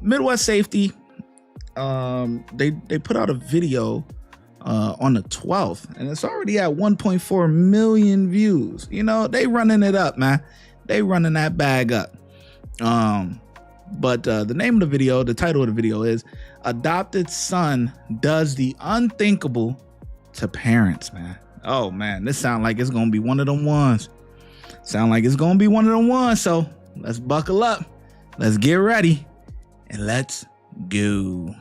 Midwest Safety, they put out a video on the 12th, and it's already at 1.4 million views. You know, they running it up, man. They running that bag up. But the name of the video, the title of the video is "Adopted Son Does the Unthinkable to Parents," man. Oh man, this sound like it's gonna be one of them ones. So let's buckle up, let's get ready, and let's go.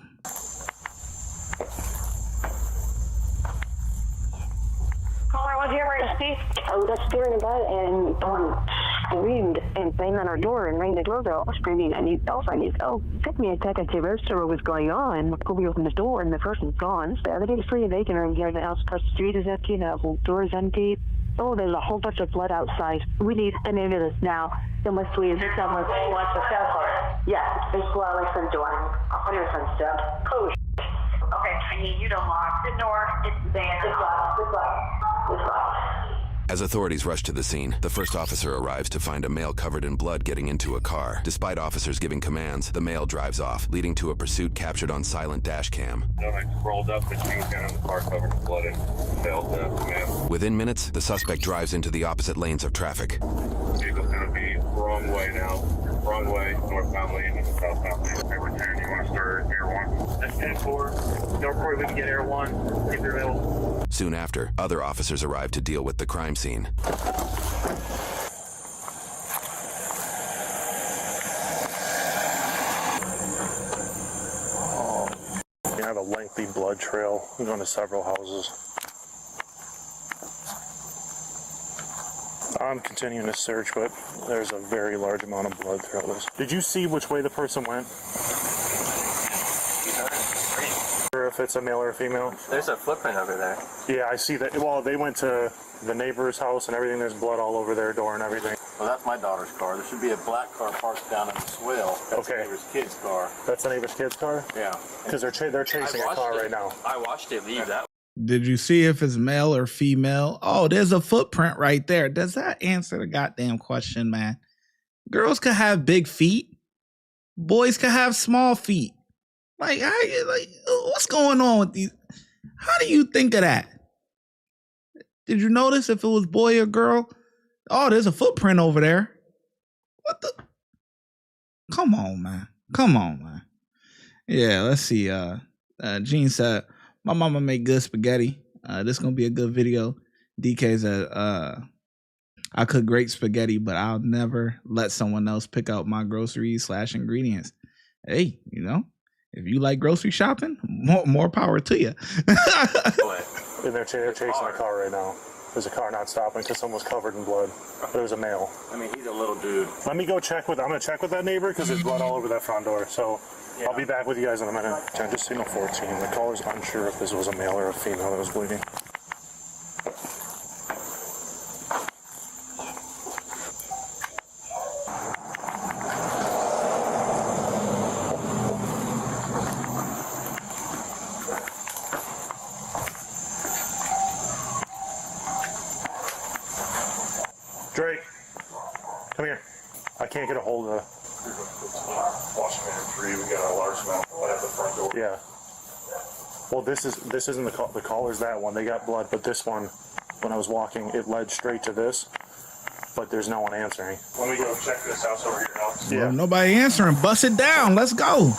I was upstairs in bed and someone screamed and banged on our door and rang the doorbell screaming, "I need help, I need help." It took me a second to register what was going on. We opened the door and the person's gone. The other day was free and vacant room here. The house across the street is empty, the whole door is empty. Oh, there's a whole bunch of blood outside. We need an ambulance now. Someone please. Someone wants the cell phone. Yeah, there's blood on my front door. 100% stuff. Oh, okay, I need you to lock the door. It's there. It's locked. It's locked. As authorities rush to the scene, the first officer arrives to find a male covered in blood getting into a car. Despite officers giving commands, the male drives off, leading to a pursuit captured on silent dash cam. I rolled up and he was down in the car covered in blood and failed the command. Within minutes, the suspect drives into the opposite lanes of traffic. Vehicle's going to be wrong way now. Wrong way, northbound lane and southbound lane. Okay, we're 10. You want to start Air 1? That's 10-4. Northport, we can get Air 1. If you're available. Soon after, other officers arrive to deal with the crime scene. You have a lengthy blood trail going to several houses. I'm continuing to search, but there's a very large amount of blood throughout this. Did you see which way the person went? Or if it's a male or a female? There's a footprint over there. Yeah, I see that. Well, they went to the neighbor's house and everything. There's blood all over their door and everything. Well, that's my daughter's car. There should be a black car parked down in the swale. That's Okay. the neighbor's kid's car. That's the neighbor's kid's car? Yeah. Because they're chasing a car right now. I watched it leave that. Did you see if it's male or female? Oh, there's a footprint right there. Does that answer the goddamn question, man? Girls could have big feet. Boys could have small feet. Like, what's going on with these? How do you think of that? Did you notice if it was boy or girl? Oh, there's a footprint over there. What the? Come on, man. Yeah, let's see. Gene said, "My mama make good spaghetti. This gonna be a good video." DK said, "I cook great spaghetti, but I'll never let someone else pick out my groceries / ingredients." Hey, you know, if you like grocery shopping, more power to you. And they're chasing a car right now. There's a car not stopping because someone was covered in blood. But it was a male. I mean, he's a little dude. Let me go check with. I'm gonna check with that neighbor because there's blood all over that front door. So yeah. I'll be back with you guys in a minute. Just signal 14. The caller's unsure if this was a male or a female that was bleeding. Drake, come here. I can't get a hold of Washington 3, we got a large amount of blood at the front door. Yeah. Well, this isn't the caller's that one. They got blood, but this one, when I was walking, it led straight to this. But there's no one answering. Let me go check this house over here now. Yeah. Well, nobody answering. Bust it down. Let's go.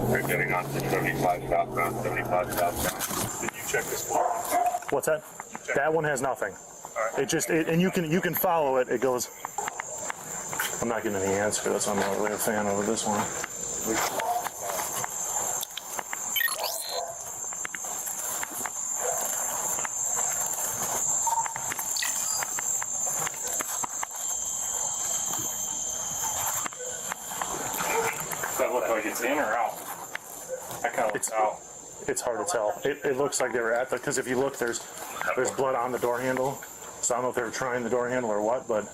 We're getting on to 75 southbound, 75 southbound. Did you check this block? What's that? That one has nothing. Right. It just and you can follow it. It goes. I'm not getting any answer. That's why I'm not really a fan of this one. Does that look like it's in or out? That kind of looks out. It's hard to tell. It looks like they were at the, because if you look, there's blood on the door handle. So I don't know if they were trying the door handle or what, but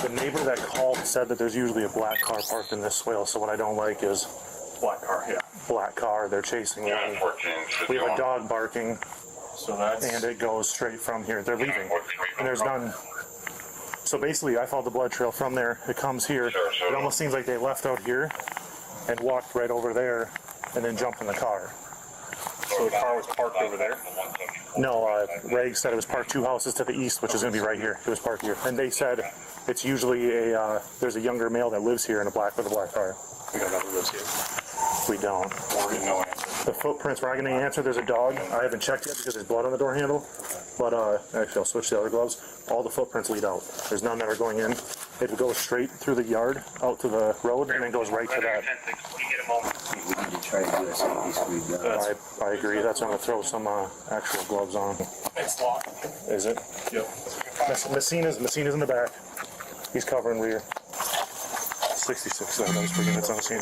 the neighbor that called said that there's usually a black car parked in this swale. So what I don't like is Black car, yeah. black car. They're chasing it. We have a dog barking, So that's... and it goes straight from here. They're leaving, and there's none. So basically, I followed the blood trail from there. It comes here. It almost seems like they left out here and walked right over there and then jumped in the car. So the car was parked over there? No, Reg said it was parked 2 houses to the east, which is going to be right here. It was parked here. And they said it's usually there's a younger male that lives here in a black with a black car. We don't know who lives here. We don't. No answer. The footprints, we're not going to answer. There's a dog. I haven't checked yet because there's blood on the door handle. But actually, I'll switch to the other gloves. All the footprints lead out. There's none that are going in. It goes straight through the yard, out to the road, and then goes right to that. We need to try to do this at least we've got. I agree. That's why I'm going to throw some actual gloves on. It's locked. Is it? Yep. Messina's in the back. He's covering rear. 66, that was pretty good. It's on the scene.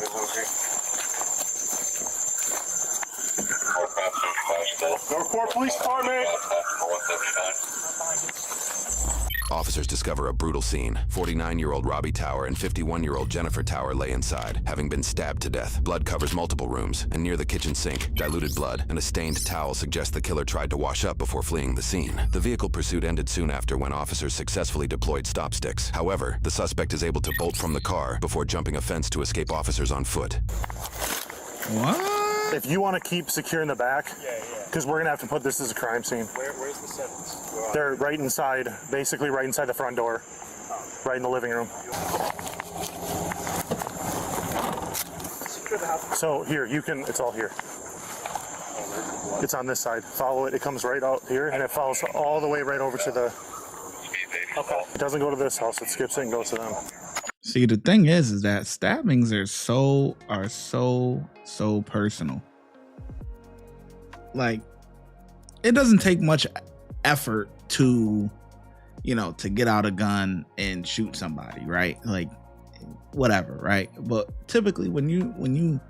Northport Police Department! Officers discover a brutal scene. 49-year-old Robbie Tower and 51-year-old Jennifer Tower lay inside, having been stabbed to death. Blood covers multiple rooms, and near the kitchen sink, diluted blood and a stained towel suggest the killer tried to wash up before fleeing the scene. The vehicle pursuit ended soon after when officers successfully deployed stop sticks. However, the suspect is able to bolt from the car before jumping a fence to escape officers on foot. What? If you want to keep secure in the back, because we're going to have to put this as a crime scene. Where's the sentence? They're right inside, basically right inside the front door, right in the living room. So here, you can, it's all here. It's on this side. Follow it. It comes right out here, and it follows all the way right over to the... Okay. It doesn't go to this house. It skips it and goes to them. See, the thing is that stabbings are so personal. Like, it doesn't take much effort to, to get out a gun and shoot somebody, right? Like, whatever, right? But typically when you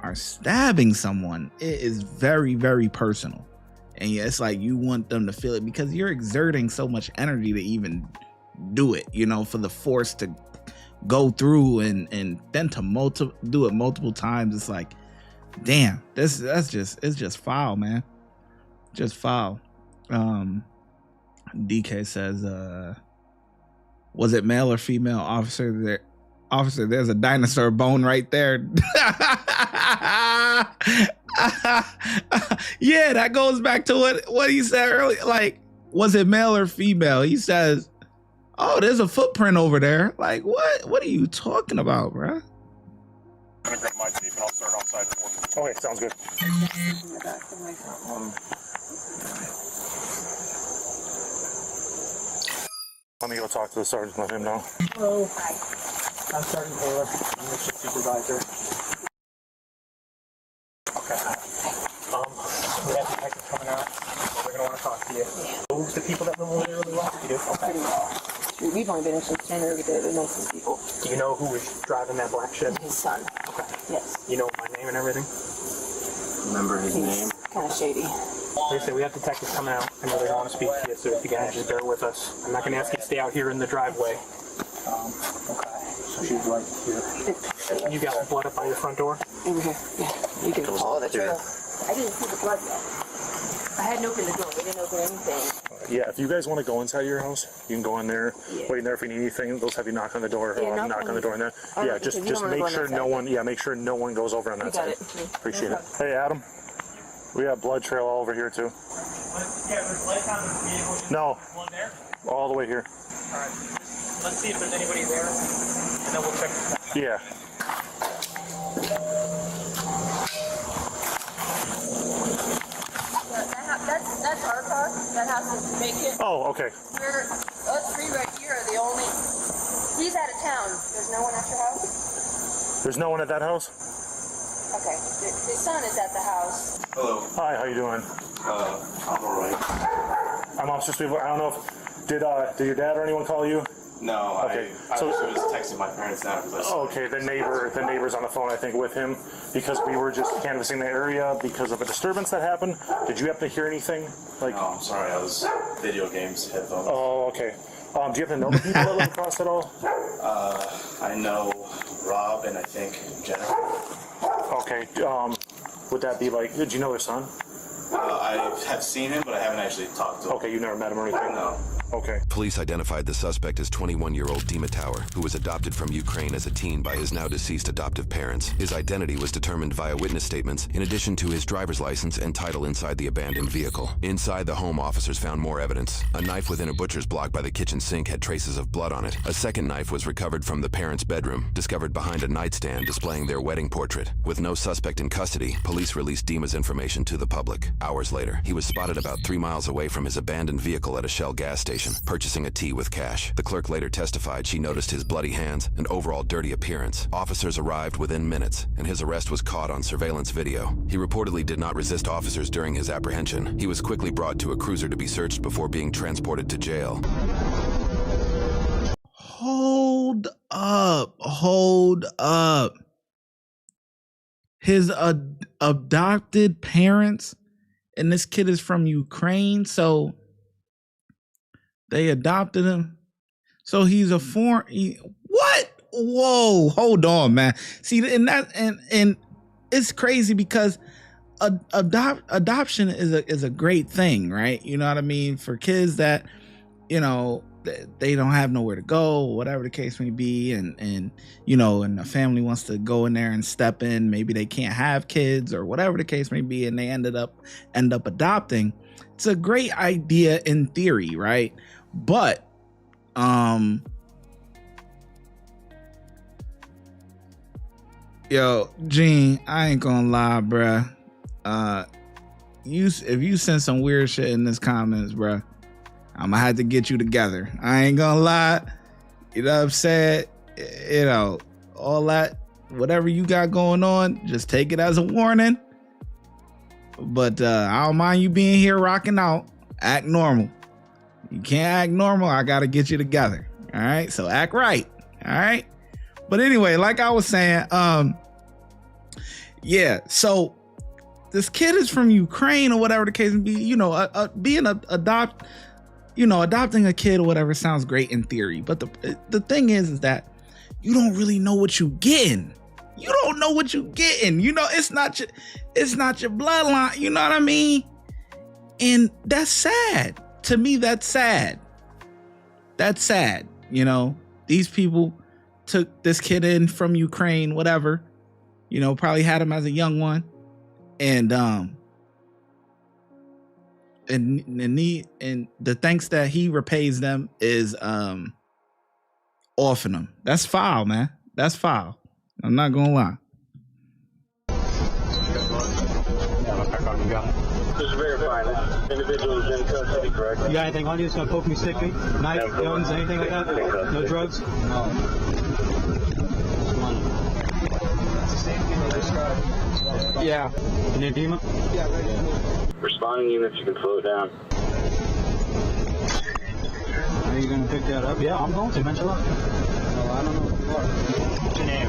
are stabbing someone, it is very, very personal. And yeah, it's like you want them to feel it because you're exerting so much energy to even do it, for the force to go through and then to do it multiple times. It's like, damn, it's just foul, man. Just foul. DK says, was it male or female officer? Officer, there's a dinosaur bone right there. Yeah, that goes back to what he said earlier. Like, was it male or female? He says, oh, there's a footprint over there. Like, what are you talking about, bruh? I'm gonna grab my tape and I'll start outside for. Okay, sounds good. Let me go talk to the sergeant, let him know. Hello. Hi. I'm Sergeant Taylor. I'm the shift supervisor. Okay. We have detectives coming out. They're gonna want to talk to you. Who's the people that live over there really well? You do? Okay. We've only been in since January. We know some people. Do you know who was driving that black ship? His son. Okay. Yes. You know my name and everything? Remember his name? Kind of shady. Like I said, we have detectives coming out. I know they want to speak to you, so if you guys just bear with us. I'm not going to ask you to stay out here in the driveway. Okay. So she's right here. You got blood up by your front door? Over here. Yeah. You can follow the trail. I didn't see the blood yet. I hadn't opened the door. We didn't open anything. Yeah, if you guys want to go inside your house, you can go in there. Yeah. Wait in there if you need anything. They'll have you knock on the door. Yeah, knock on the door in there. Oh, Yeah, because just you don't wanna make go on sure that no side. one. Yeah, make sure no one goes over on that You got side. it. Appreciate it. Hey, Adam. We have blood trail all over here too. No. One there? All the way here. All right. Let's see if there's anybody there, and then we'll check this out. Yeah. That's our car. That house is vacant. Oh, okay. Us three right here are the only. He's out of town. There's no one at your house? There's no one at that house? Okay. His son is at the house. Hello. Hi, how you doing? I'm alright. I'm Officer Speedway. I don't know if did your dad or anyone call you? No, Okay, I so- was texting my parents now because Oh, okay, the neighbor's on the phone, I think, with him because we were just canvassing the area because of a disturbance that happened. Did you happen to hear anything? Like, No, I'm sorry, I was video games, headphones. oh, okay. Do you happen to know the people that live across at all? I know Rob and I think Jennifer. Okay. Would that be like? Did you know their son? I have seen him, but I haven't actually talked to him. Okay, you never met him or anything. No. Okay. Police identified the suspect as 21-year-old Dima Tower, who was adopted from Ukraine as a teen by his now deceased adoptive parents. His identity was determined via witness statements, in addition to his driver's license and title inside the abandoned vehicle. Inside the home, officers found more evidence. A knife within a butcher's block by the kitchen sink had traces of blood on it. A second knife was recovered from the parents' bedroom, discovered behind a nightstand displaying their wedding portrait. With no suspect in custody, police released Dima's information to the public. Hours later, he was spotted about 3 miles away from his abandoned vehicle at a Shell gas station, purchasing a tea with cash. The clerk later testified she noticed his bloody hands and overall dirty appearance. Officers arrived within minutes, and his arrest was caught on surveillance video. He reportedly did not resist officers during his apprehension. He was quickly brought to a cruiser to be searched before being transported to jail. Hold up. His adopted parents, and this kid is from Ukraine, so they adopted him. So he's a foreign. What? Whoa! Hold on, man. See, and it's crazy because adoption is a great thing, right? You know what I mean? For kids that, you know, they don't have nowhere to go, whatever the case may be, and you know, and the family wants to go in there and step in. Maybe they can't have kids or whatever the case may be, and they end up adopting. It's a great idea in theory, right? But yo, Gene, I ain't gonna lie, bruh. If you send some weird shit in this comments, bruh, I'm gonna have to get you together. I ain't gonna lie. You know what I'm saying? You know, all that, whatever you got going on, just take it as a warning. But I don't mind you being here rocking out. Act normal. You can't act normal, I gotta get you together. All right, so act right. All right. But anyway, like I was saying, yeah. So this kid is from Ukraine or whatever the case may be. You know, adopting a kid or whatever sounds great in theory, but the thing is that you don't really know what you getting. You don't know what you getting. You know, it's not your bloodline. You know what I mean? And that's sad. To me, that's sad. That's sad. You know, these people took this kid in from Ukraine, whatever. You know, probably had him as a young one, and the thanks that he repays them is offing them. That's foul, man. That's foul. I'm not gonna lie. Just verifying this individual is in custody, correct? You got anything on you that's gonna poke me, stick me? Knife, guns, anything like that? No drugs? No. Yeah. Your name Dima? Yeah, right here. Responding units, you can slow it down. Are you gonna pick that up? Yeah, I'm going to. Mention up. No, I don't know what you are. What's your name?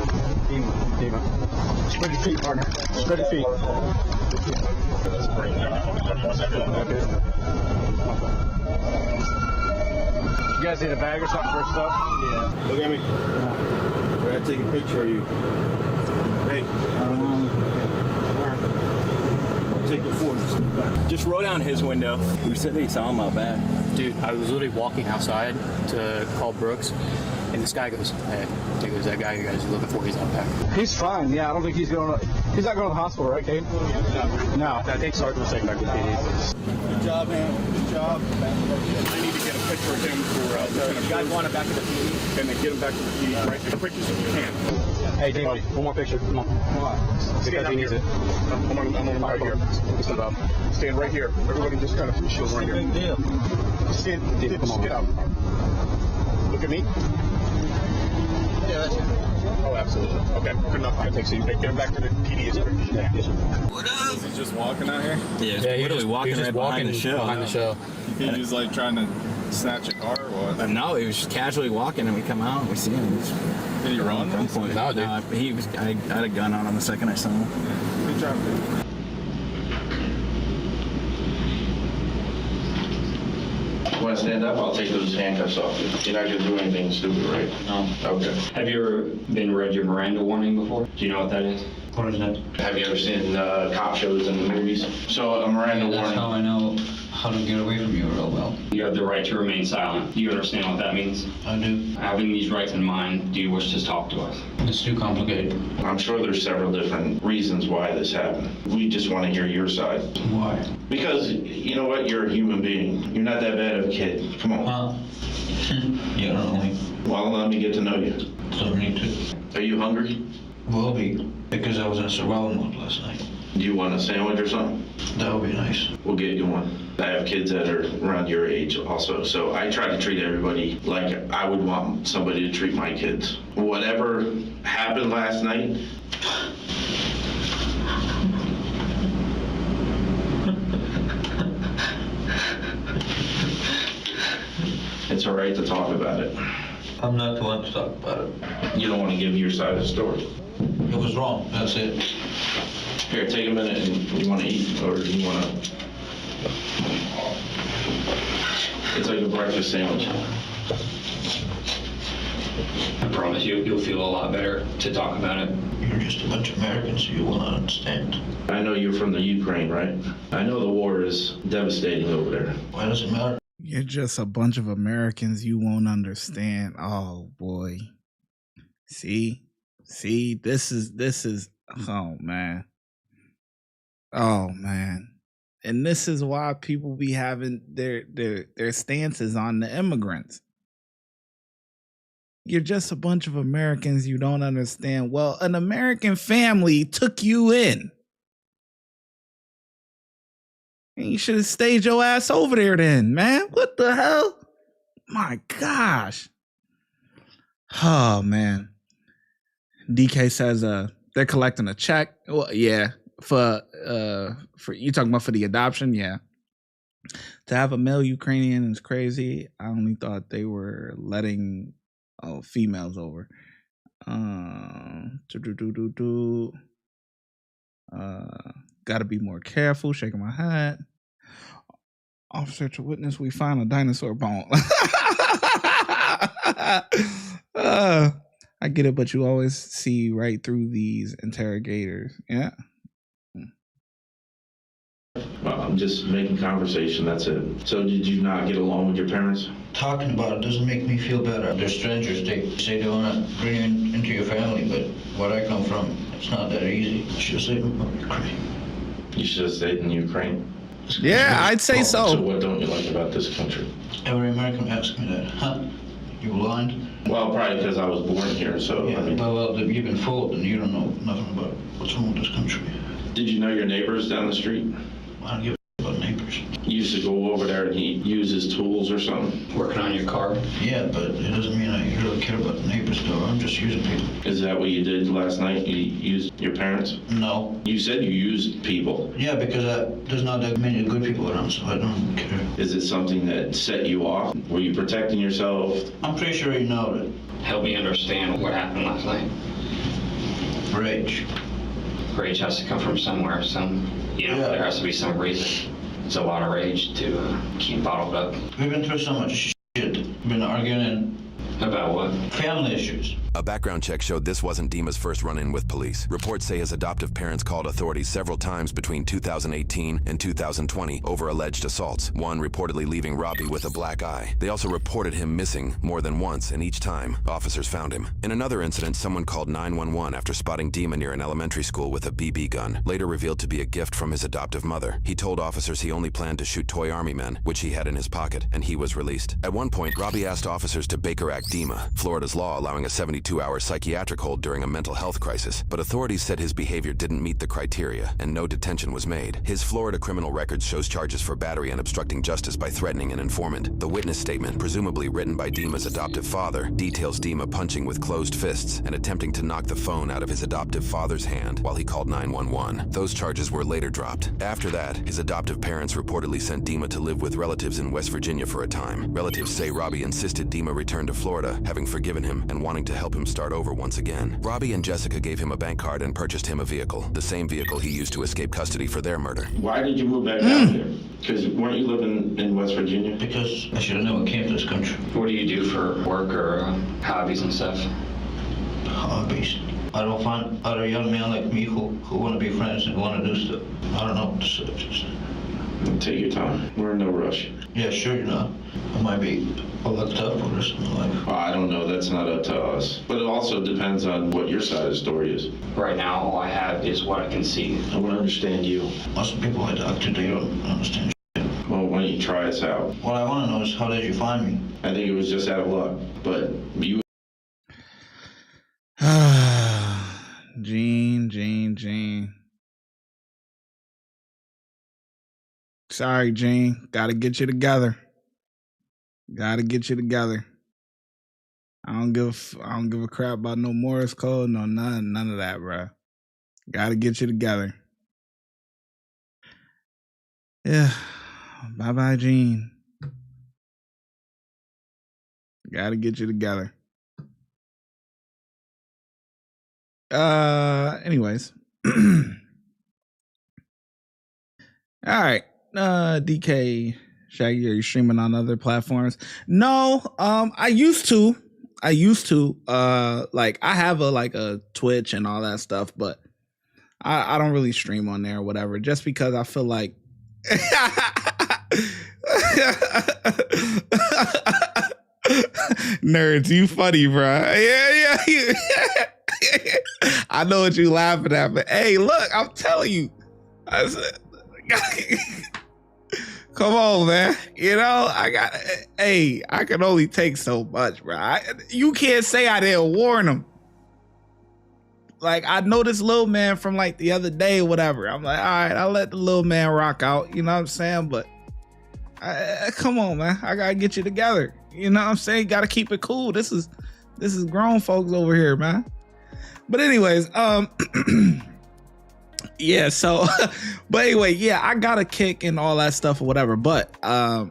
Dima. Spread your feet, partner. Spread your feet. Okay. You guys need a bag or something for stuff? Yeah. Look at me. Yeah. I gotta take a picture of you. Hey. Take the force. Just roll down his window. We said they saw him out back. Dude, I was literally walking outside to call Brooks, and this guy goes, "Hey, there's that guy you guys are looking for. He's out back." He's fine. Yeah, I don't think he's going to. He's not going to the hospital, right, Kate? No. I think Sergeant was taken back to the PD. Good job, man. Good job. I need to get a picture of him for You guys want it back to the PD? and then get him back to the PD, right? Take pictures if you can. Hey, Dima, one more picture. Come on. Because he needs it. I'm on right here. Stand right here. Everybody just kind of shield right here. Stand, come on. Get out. Look at me. Yeah, that's it. Oh, absolutely. Okay, good enough. I think so. You get him back to the PD as quick as you can. What up? Is he just walking out here? Yeah, he was walking right behind the show. He was like trying to snatch a car or what? No, he was just casually walking, and we come out and we see him. Did he run? No, dude. I had a gun on him the second I saw him. Good job, dude. You want to stand up? I'll take those handcuffs off. You're not going to do anything stupid, right? No. Okay. Have you ever been read your Miranda warning before? Do you know what that is? What is that? Have you ever seen cop shows in the movies? So a Miranda That's warning. how I know how to get away from you real well. You have the right to remain silent. Do you understand what that means? I do. Having these rights in mind, do you wish to talk to us? It's too complicated. I'm sure there's several different reasons why this happened. We just want to hear your side. Why? Because, you know what, you're a human being. You're not that bad of a kid. Come on. Huh? You don't know me. Well, let me get to know you. Don't need to. Are you hungry? Will be. Because I was in survival mode last night. Do you want a sandwich or something? That would be nice. We'll get you one. I have kids that are around your age also, so I try to treat everybody like I would want somebody to treat my kids. Whatever happened last night, it's all right to talk about it. I'm not the one to talk about it. You don't want to give your side of the story. It was wrong. That's it. Here, take a minute and you want to eat, or do you want to... It's like a breakfast sandwich. I promise you'll feel a lot better to talk about it. You're just a bunch of Americans who you will not understand. I know you're from the Ukraine, right? I know the war is devastating over there. Why does it matter? You're just a bunch of Americans you won't understand. Oh boy. See, this is, oh man. And this is why people be having their stances on the immigrants. You're just a bunch of Americans you don't understand. Well, an American family took you in. And you should have stayed your ass over there then, man. What the hell? My gosh. Oh, man. DK says they're collecting a check. Well, yeah. For you talking about for the adoption, yeah. To have a male Ukrainian is crazy. I only thought they were letting females over. Gotta be more careful. Shaking my head. Officer to witness, we find a dinosaur bone. I get it, but you always see right through these interrogators. Yeah. Well, I'm just making conversation, that's it. So did you not get along with your parents? Talking about it doesn't make me feel better. They're strangers. They say they want to bring you into your family, but where I come from, it's not that easy. You should have stayed in Ukraine. You should have stayed in Ukraine? Yeah, I'd say So so. what don't you like about this country? Every American asks me that. Huh? You blind? Well, probably because I was born here, so Yeah, I mean... well, you've been fooled and you don't know nothing about what's wrong with this country. Did you know your neighbors down the street? I don't give a about neighbors. You used to go over there and he use his tools or something? Working on your car? Yeah, but it doesn't mean I really care about the neighbors, though. I'm just using people. Is that what you did last night? You used your parents? No. You said you used people. Yeah, because there's not that many good people around, so I don't care. Is it something that set you off? Were you protecting yourself? I'm pretty sure you know that. Help me understand what happened last night. Rage. Rage has to come from somewhere. There has to be some reason. It's a lot of rage to keep bottled up. We've been through so much shit. We've been arguing and... About what? Family issues. A background check showed this wasn't Dima's first run-in with police. Reports say his adoptive parents called authorities several times between 2018 and 2020 over alleged assaults, one reportedly leaving Robbie with a black eye. They also reported him missing more than once, and each time, officers found him. In another incident, someone called 911 after spotting Dima near an elementary school with a BB gun, later revealed to be a gift from his adoptive mother. He told officers he only planned to shoot toy army men, which he had in his pocket, and he was released. At one point, Robbie asked officers to Baker Act Dima, Florida's law allowing a 72-hour psychiatric hold during a mental health crisis, but authorities said his behavior didn't meet the criteria and no detention was made. His Florida criminal record shows charges for battery and obstructing justice by threatening an informant. The witness statement, presumably written by Dima's adoptive father, details Dima punching with closed fists and attempting to knock the phone out of his adoptive father's hand while he called 911. Those charges were later dropped. After that, his adoptive parents reportedly sent Dima to live with relatives in West Virginia for a time. Relatives say Robbie insisted Dima return to Florida, having forgiven him and wanting to help him start over once again. Robbie and Jessica gave him a bank card and purchased him a vehicle, the same vehicle he used to escape custody for their murder. Why did you move back down here? Because weren't you living in West Virginia? Because I should have never came to this country. What do you do for work or hobbies and stuff? Hobbies? I don't find other young men like me who want to be friends and want to do stuff. I don't know what to say. Take your time. We're in no rush. Yeah, sure, you know. I might be a little tough for this in life. I don't know. That's not up to us. But it also depends on what your side of the story is. Right now, all I have is what I can see. I want to understand you. Most of the people I talk to, they don't understand. Well, why don't you try us out? What I want to know is, how did you find me? I think it was just out of luck. But you... Gene. Sorry, Gene. Gotta get you together. I don't give a crap about no Morse code, no none of that, bro. Gotta get you together. Yeah. Bye, Gene. Gotta get you together. Anyways. All right. DK Shaggy, are you streaming on other platforms? No, I used to. Like I have a Twitch and all that stuff, but I don't really stream on there or whatever, just because I feel like nerds, you funny, bro. Yeah. I know what you laughing at, but hey, look, I'm telling you. I said, come on, man. You know, I can only take so much, bro. You can't say I didn't warn him. Like, I know this little man from like the other day or whatever. I'm like, all right, I'll let the little man rock out. You know what I'm saying? But come on, man. I gotta get you together. You know what I'm saying? Gotta keep it cool. This is grown folks over here, man. But anyways, yeah, so but anyway, yeah, I got a Kick and all that stuff or whatever, but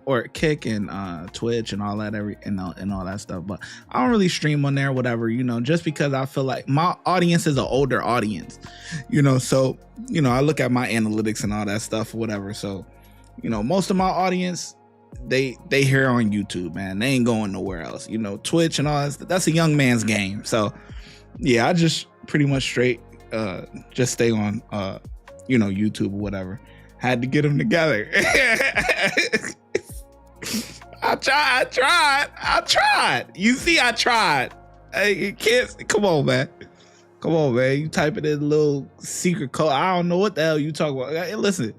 or Kick and Twitch and all that and all that stuff, but I don't really stream on there, whatever, you know, just because I feel like my audience is an older audience, you know, so you know, I look at my analytics and all that stuff or whatever, so you know, most of my audience, they here on YouTube, man. They ain't going nowhere else, you know. Twitch and all that, that's a young man's game. So yeah, I just pretty much straight just stay on you know, YouTube or whatever. Had to get them together. I tried. You see, I tried. Hey, kids, come on, man. You type it in a little secret code. I don't know what the hell you talking about. Hey, listen,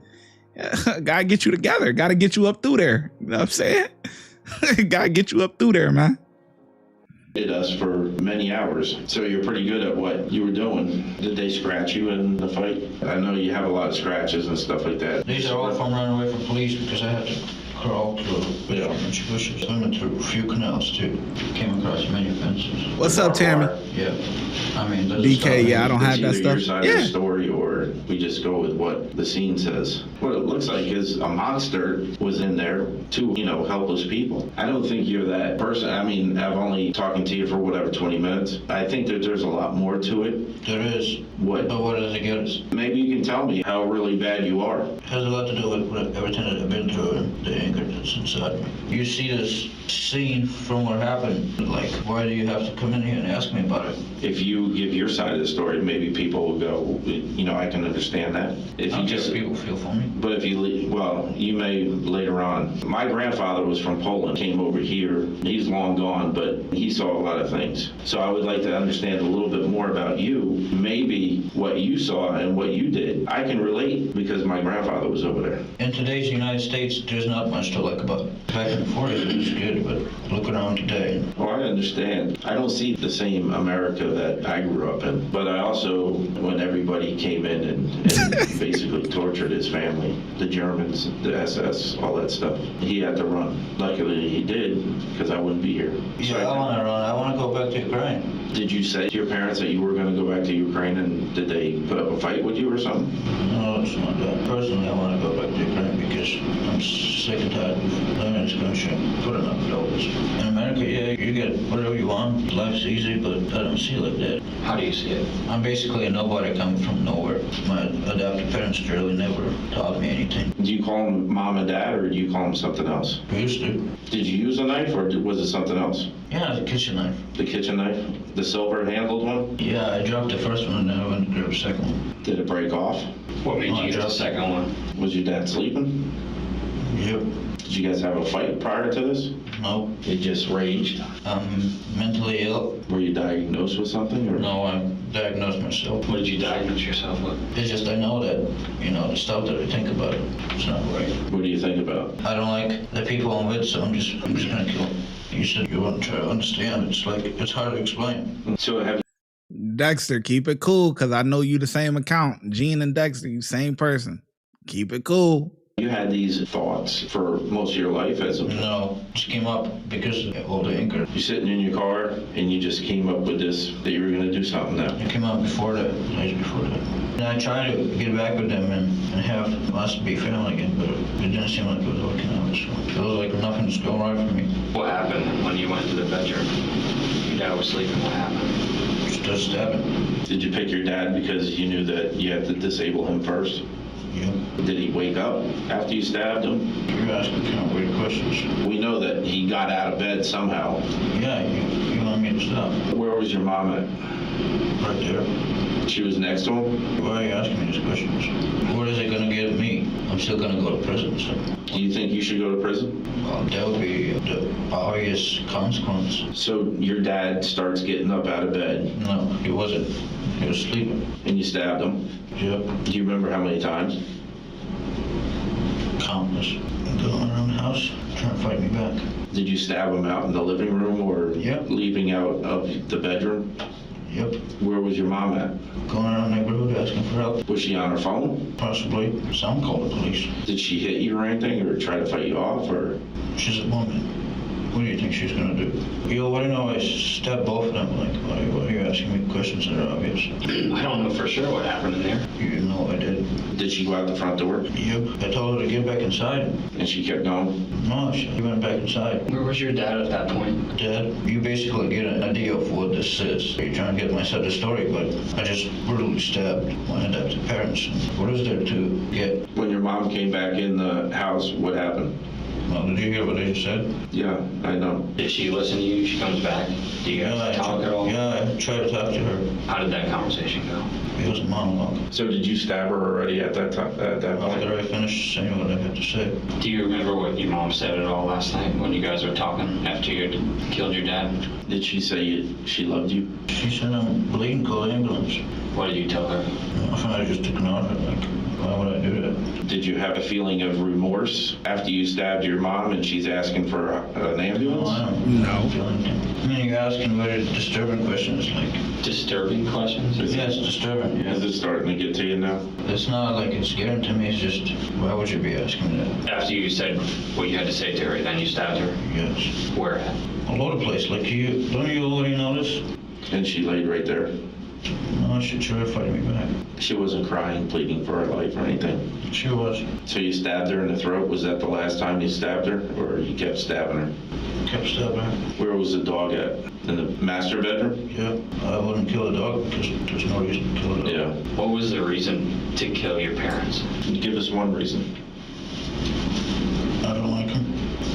gotta get you together. Gotta get you up through there. You know what I'm saying? Gotta get you up through there, man. Did us for many hours, so you're pretty good at what you were doing. Did they scratch you in the fight? I know you have a lot of scratches and stuff like that. These are all from running away from police because I had to crawl through bushes. I went through a few canals too. Came across many fences. What's up, Tammy? Yeah, I mean, DK. Yeah, I don't have that stuff. Your side of the story, or we just go with what the scene says. What it looks like is a monster was in there to, you know, helpless people. I don't think you're that person. I mean, I've only talking to you for whatever 20 minutes. I think that there's a lot more to it. There is. What? But what does it get us? Maybe you can tell me how really bad you are. It has a lot to do with everything that I've been through and the anger that's inside me. You see this scene from what happened, like, why do you have to come in here and ask me about it? If you give your side of the story, maybe people will go, you know, I can understand that. If you just people feel for me. But if you, well, you may later on. My grandfather was from Poland, came over here. He's long gone, but he saw a lot of things. So I would like to understand a little bit more about you, maybe what you saw and what you did. I can relate because my grandfather was over there. In today's United States, there's not much to like about it. Back in the 40s, it was good, but look around today. Well, I understand. I don't see the same America that I grew up in, but I also, when everybody came in and basically tortured his family, the Germans, the SS, all that stuff, he had to run. Luckily he did, because I wouldn't be here. Yeah, I want to run. I want to go back to Ukraine. Did you say to your parents that you were going to go back to Ukraine, and did they put up a fight with you or something? No, it's not that. Personally, I want to go back to Ukraine because I'm sick and tired of living in this country. Put enough with all this. In America, yeah, you get whatever you want. Life's easy, but I don't see it like that. How do you see it? I'm basically a nobody coming from nowhere. My adopted parents really never taught me anything. Do you call them mom and dad, or do you call them something else? We used to. Did you use a knife, or was it something else? Yeah, the kitchen knife. The kitchen knife? The silver handled one? Yeah, I dropped the first one and then I went to grab the second one. Did it break off? What made you get the second one? Was your dad sleeping? Yep. Did you guys have a fight prior to this? No. It just raged? I'm mentally ill. Were you diagnosed with something? Or? No, I diagnosed myself. What did you diagnose yourself with? It's just I know that, the stuff that I think about, it's not right. What do you think about? I don't like the people I'm with, so I'm just gonna kill them. You said you wouldn't try to understand. It's hard to explain. So have Dexter, keep it cool, because I know you the same account. Gene and Dexter, you same person. Keep it cool. you had these thoughts for most of your life as a... No, just came up because of all the anger. You're sitting in your car and you just came up with this, that you were going to do something now. It came out before that, days before that. And I tried to get back with them and have us be family again, but it didn't seem like it was working out. So it feels like nothing's going right for me. What happened when you went to the bedroom? Your dad was sleeping. What happened? Just stabbing. Did you pick your dad because you knew that you had to disable him first? Yeah. Did he wake up after you stabbed him? You're asking kind of weird questions. We know that he got out of bed somehow. Yeah, you want me to stop? Where was your mom at? Right there. She was next to him? Why are you asking me these questions? What is it going to get me? I'm still going to go to prison. So. Do you think you should go to prison? Well, that would be the obvious consequence. So your dad starts getting up out of bed? No, he wasn't. He was sleeping. And you stabbed him? Yep. Do you remember how many times? Countless. Going around the house, trying to fight me back. Did you stab him out in the living room or leaving out of the bedroom? Yep. Where was your mom at? Going around the neighborhood asking for help. Was she on her phone? Possibly. Some called the police. Did she hit you or anything or try to fight you off or? She's a woman. What do you think she's gonna do? You already know I stabbed both of them. Like, why are you asking me questions that are obvious? I don't know for sure what happened in there. You know I did. Did she go out the front door? Yep. I told her to get back inside. And she kept going? No, she went back inside. Where was your dad at that point? Dad, you basically get an idea of what this is. You're trying to get my side of the story, but I just brutally stabbed my adopted parents. What is there to get? When your mom came back in the house, what happened? Well, did you hear what they just said? Yeah, I know. Did she listen to you? She comes back. Do you guys talk at all? Yeah, I tried to talk to her. How did that conversation go? It was a monologue. So did you stab her already at that time? After I finished saying what I had to say. Do you remember what your mom said at all last night when you guys were talking after you had killed your dad? Did she say she loved you? She said I'm bleeding, call the ambulance. What did you tell her? I just ignored her. Like, why would I do that? Did you have a feeling of remorse after you stabbed your mom and she's asking for an ambulance? No, I don't feel anything. I mean, you're asking very disturbing questions, like... Disturbing questions? Yes, disturbing. Yeah. Is it starting to get to you now? It's not like it's getting to me, it's just, why would you be asking that? After you said what you had to say to her, then you stabbed her? Yes. Where at? A lot of places, like you, don't you already notice? And she laid right there? No, she tried fighting me back. She wasn't crying, pleading for her life or anything? She was. So you stabbed her in the throat? Was that the last time you stabbed her? Or you kept stabbing her? Kept stabbing her. Where was the dog at? In the master bedroom? Yeah, I wouldn't kill a dog because there's no reason to kill a dog. Yeah. What was the reason to kill your parents? Give us one reason. I don't like them.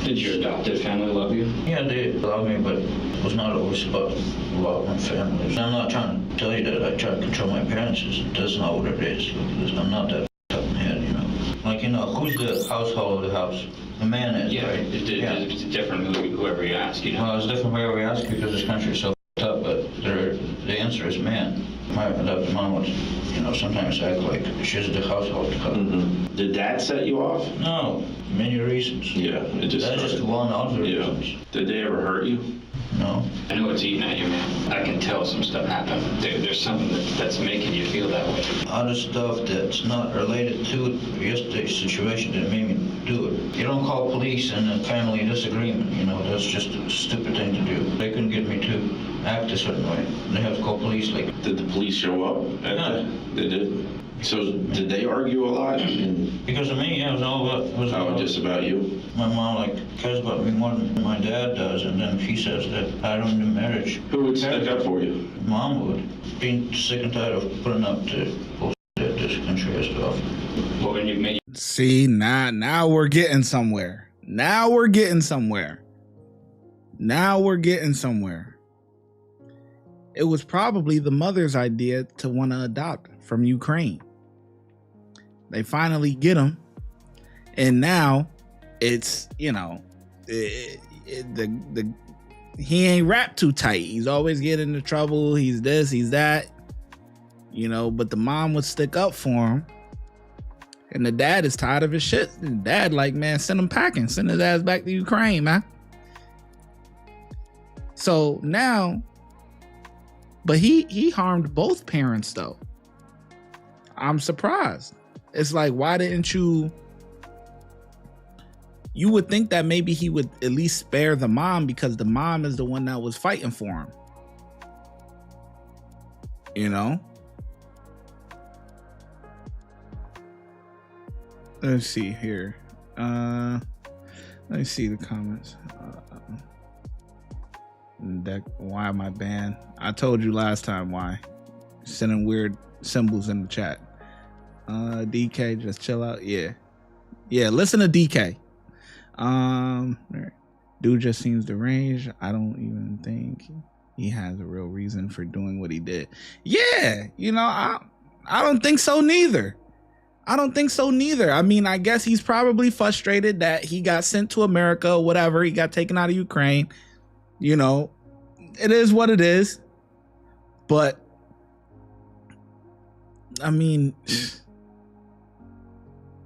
Did your adopted family love you? Yeah, they love me, but it was not always about love and family. I'm not trying to tell you that I try to control my parents. That's not what it is. I'm not that up in the head, you know. Like, who's the household of the house? The man is, yeah, right? It's different whoever you ask, you know? Well, it's different whoever you ask because this country is so up, but the answer is man. My adopted mom would, sometimes act like she's the household. Mm-hmm. Did Dad set you off? No, many reasons. Yeah, That's just one of the reasons. Did they ever hurt you? No. I know it's eating at you, man. I can tell some stuff happened. There's something that's making you feel that way. Other stuff that's not related to yesterday's situation that made me do it. You don't call police in a family disagreement, that's just a stupid thing to do. They couldn't get me to act a certain way. They have to call police like... Did the police show up? Yeah. They did? So did they argue a lot? Because of me, yeah, it was all about... just about you? My mom, cares about me more than my dad does, and then she says that I don't do marriage. Who would stick up for you? Mom would. Being sick and tired of putting up to bullshit this country and stuff. Well, when you made... See, now we're getting somewhere. Now we're getting somewhere. it was probably the mother's idea to want to adopt from Ukraine. They finally get him, and now it's, you know, he ain't wrapped too tight. He's always getting into trouble. He's this, he's that, you know, but the mom would stick up for him. And the dad is tired of his shit. The dad like, man, send him packing. Send his ass back to Ukraine, man. So now, but he harmed both parents, though. I'm surprised. It's like, why didn't you... You would think that maybe he would at least spare the mom, because the mom is the one that was fighting for him. You know? Let's see here. Let me see the comments. Why am I banned? I told you last time why. Sending weird symbols in the chat. DK, just chill out. Yeah, listen to DK. Dude just seems deranged. I don't even think he has a real reason for doing what he did. Yeah, you know, I don't think so neither. I mean, I guess he's probably frustrated that he got sent to America or whatever. He got taken out of Ukraine. You know, it is what it is. But I mean,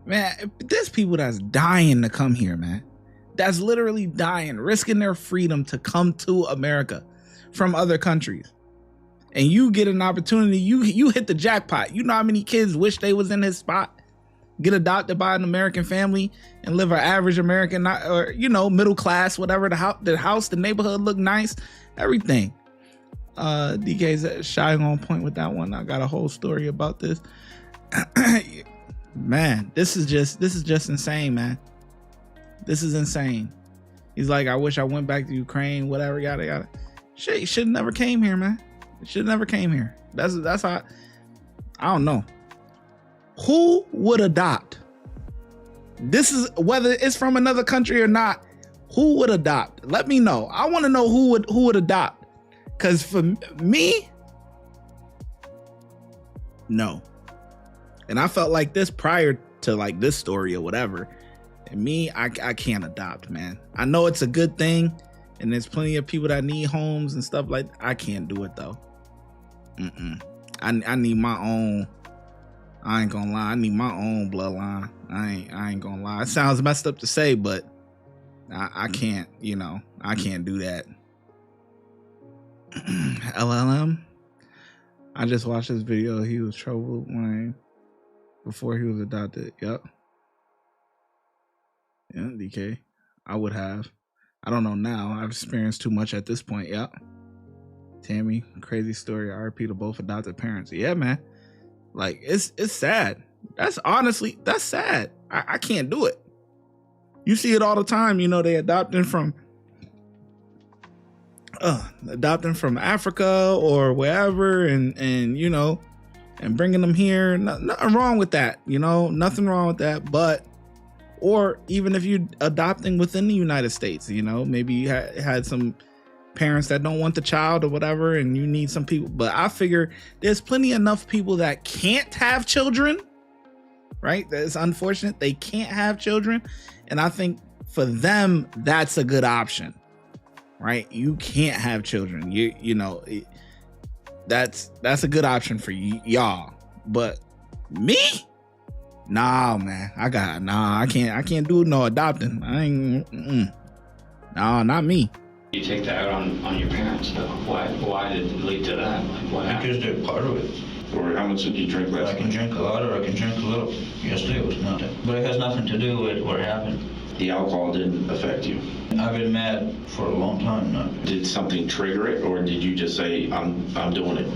man, there's people that's dying to come here, man. That's literally dying, risking their freedom to come to America from other countries. And you get an opportunity, you hit the jackpot. You know how many kids wish they was in his spot? Get adopted by an American family and live an average American, or, you know, middle class, whatever. The neighborhood look nice, everything. DK's shy on point with that one. I got a whole story about this. Man, this is just insane, man. This is insane. He's like, I wish I went back to Ukraine, whatever, yada yada. Shit, you should have never came here, man. You should have never came here. That's how. I don't know. Who would adopt? This is whether it's from another country or not. Who would adopt? Let me know. I want to know who would adopt. Because for me, no. And I felt like this prior to like this story or whatever. And me, I can't adopt, man. I know it's a good thing, and there's plenty of people that need homes and stuff like that. I can't do it though. I need my own. I ain't gonna lie. I need my own bloodline. I ain't gonna lie. It sounds messed up to say, but I can't. You know, I can't do that. LLM. I just watched this video. He was troubled when before he was adopted. Yep. Yeah, DK. I would have. I don't know now. I've experienced too much at this point. Yep. Tammy, crazy story. RP to both adopted parents. Yeah, man. Like, it's sad. That's sad. I can't do it. You see it all the time. You know, they adopting from Africa or wherever, and you know, and bringing them here. Nothing wrong with that. You know, nothing wrong with that. But, or even if you're adopting within the United States, you know, maybe you had some parents that don't want the child or whatever, and you need some people. But I figure there's plenty enough people that can't have children, right? It's unfortunate they can't have children, and I think for them that's a good option, right? You can't have children, you know, that's a good option for y'all. But me, nah, man, I can't do no adopting. I ain't. No, not me. You take that out on your parents, though. Why did it lead to that? Like, what happened? Because they're part of it. Or how much did you drink last night? I can drink a lot or I can drink a little. Yesterday was nothing. But it has nothing to do with what happened. The alcohol didn't affect you? I've been mad for a long time now. Did something trigger it, or did you just say, I'm doing it?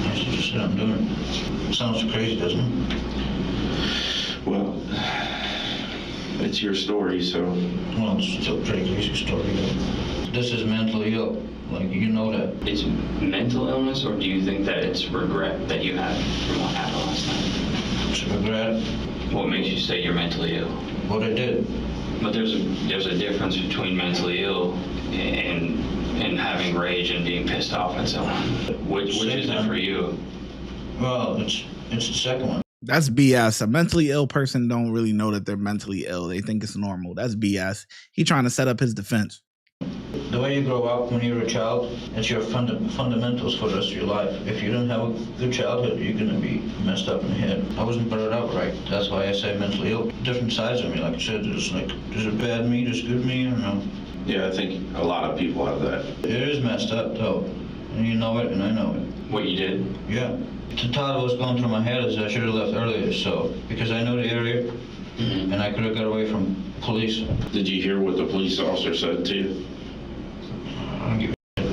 I just said I'm doing it. Sounds crazy, doesn't it? Well, it's your story, so... Well, it's still a pretty crazy story, though. This is mentally ill. Like, you know that. It's mental illness, or do you think that it's regret that you had from what happened last night? It's regret. What makes you say you're mentally ill? What I did. But there's a difference between mentally ill and and having rage and being pissed off at someone. Which is it for you? Well, it's the second one. That's BS. A mentally ill person don't really know that they're mentally ill. They think it's normal. That's BS. He trying to set up his defense. The way you grow up when you're a child, it's your fundamentals for the rest of your life. If you don't have a good childhood, you're going to be messed up in the head. I wasn't brought up right. That's why I say mentally ill. Different sides of me, like I said, there's a bad me, there's good me, I don't know. Yeah, I think a lot of people have that. It is messed up, though. And you know it, and I know it. What you did? Yeah. To tell what was going through my head is I should have left earlier, so, because I know the area, and I could have got away from police. Did you hear what the police officer said to you? I don't give a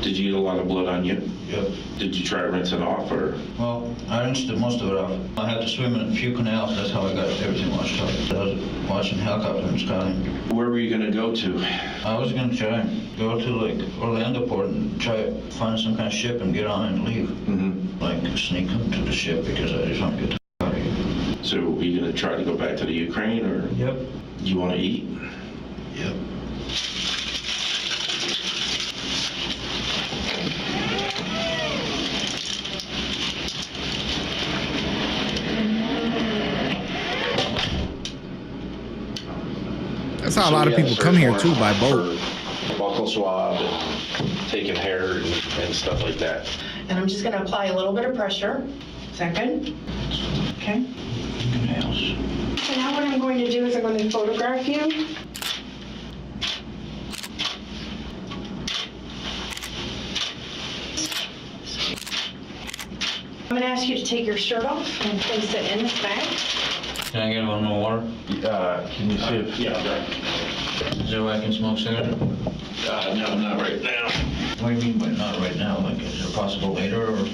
Did you get a lot of blood on you? Yep. Did you try to rinse it off, or? Well, I rinsed most of it off. I had to swim in a few canals. That's how I got everything washed out. I was watching helicopter in the sky. Where were you going to go to? I was going to try and go to like Orlando port and try to find some kind of ship and get on and leave. Mm-hmm. Like sneak up to the ship because I just want to get out of here. So are you going to try to go back to the Ukraine, or? Yep. You want to eat? Yep. That's how a lot of people come here too, by boat. Buccal swab and taking hair and stuff like that. And I'm just going to apply a little bit of pressure. Is that good? Okay. Nails. So now what I'm going to do is I'm going to photograph you. I'm going to ask you to take your shirt off and place it in this bag. Can I get one more water? Can you see if? Yeah, right. Is there a way I can smoke cigarette? No, not right now. What do you mean by not right now? Like, is it possible later, or?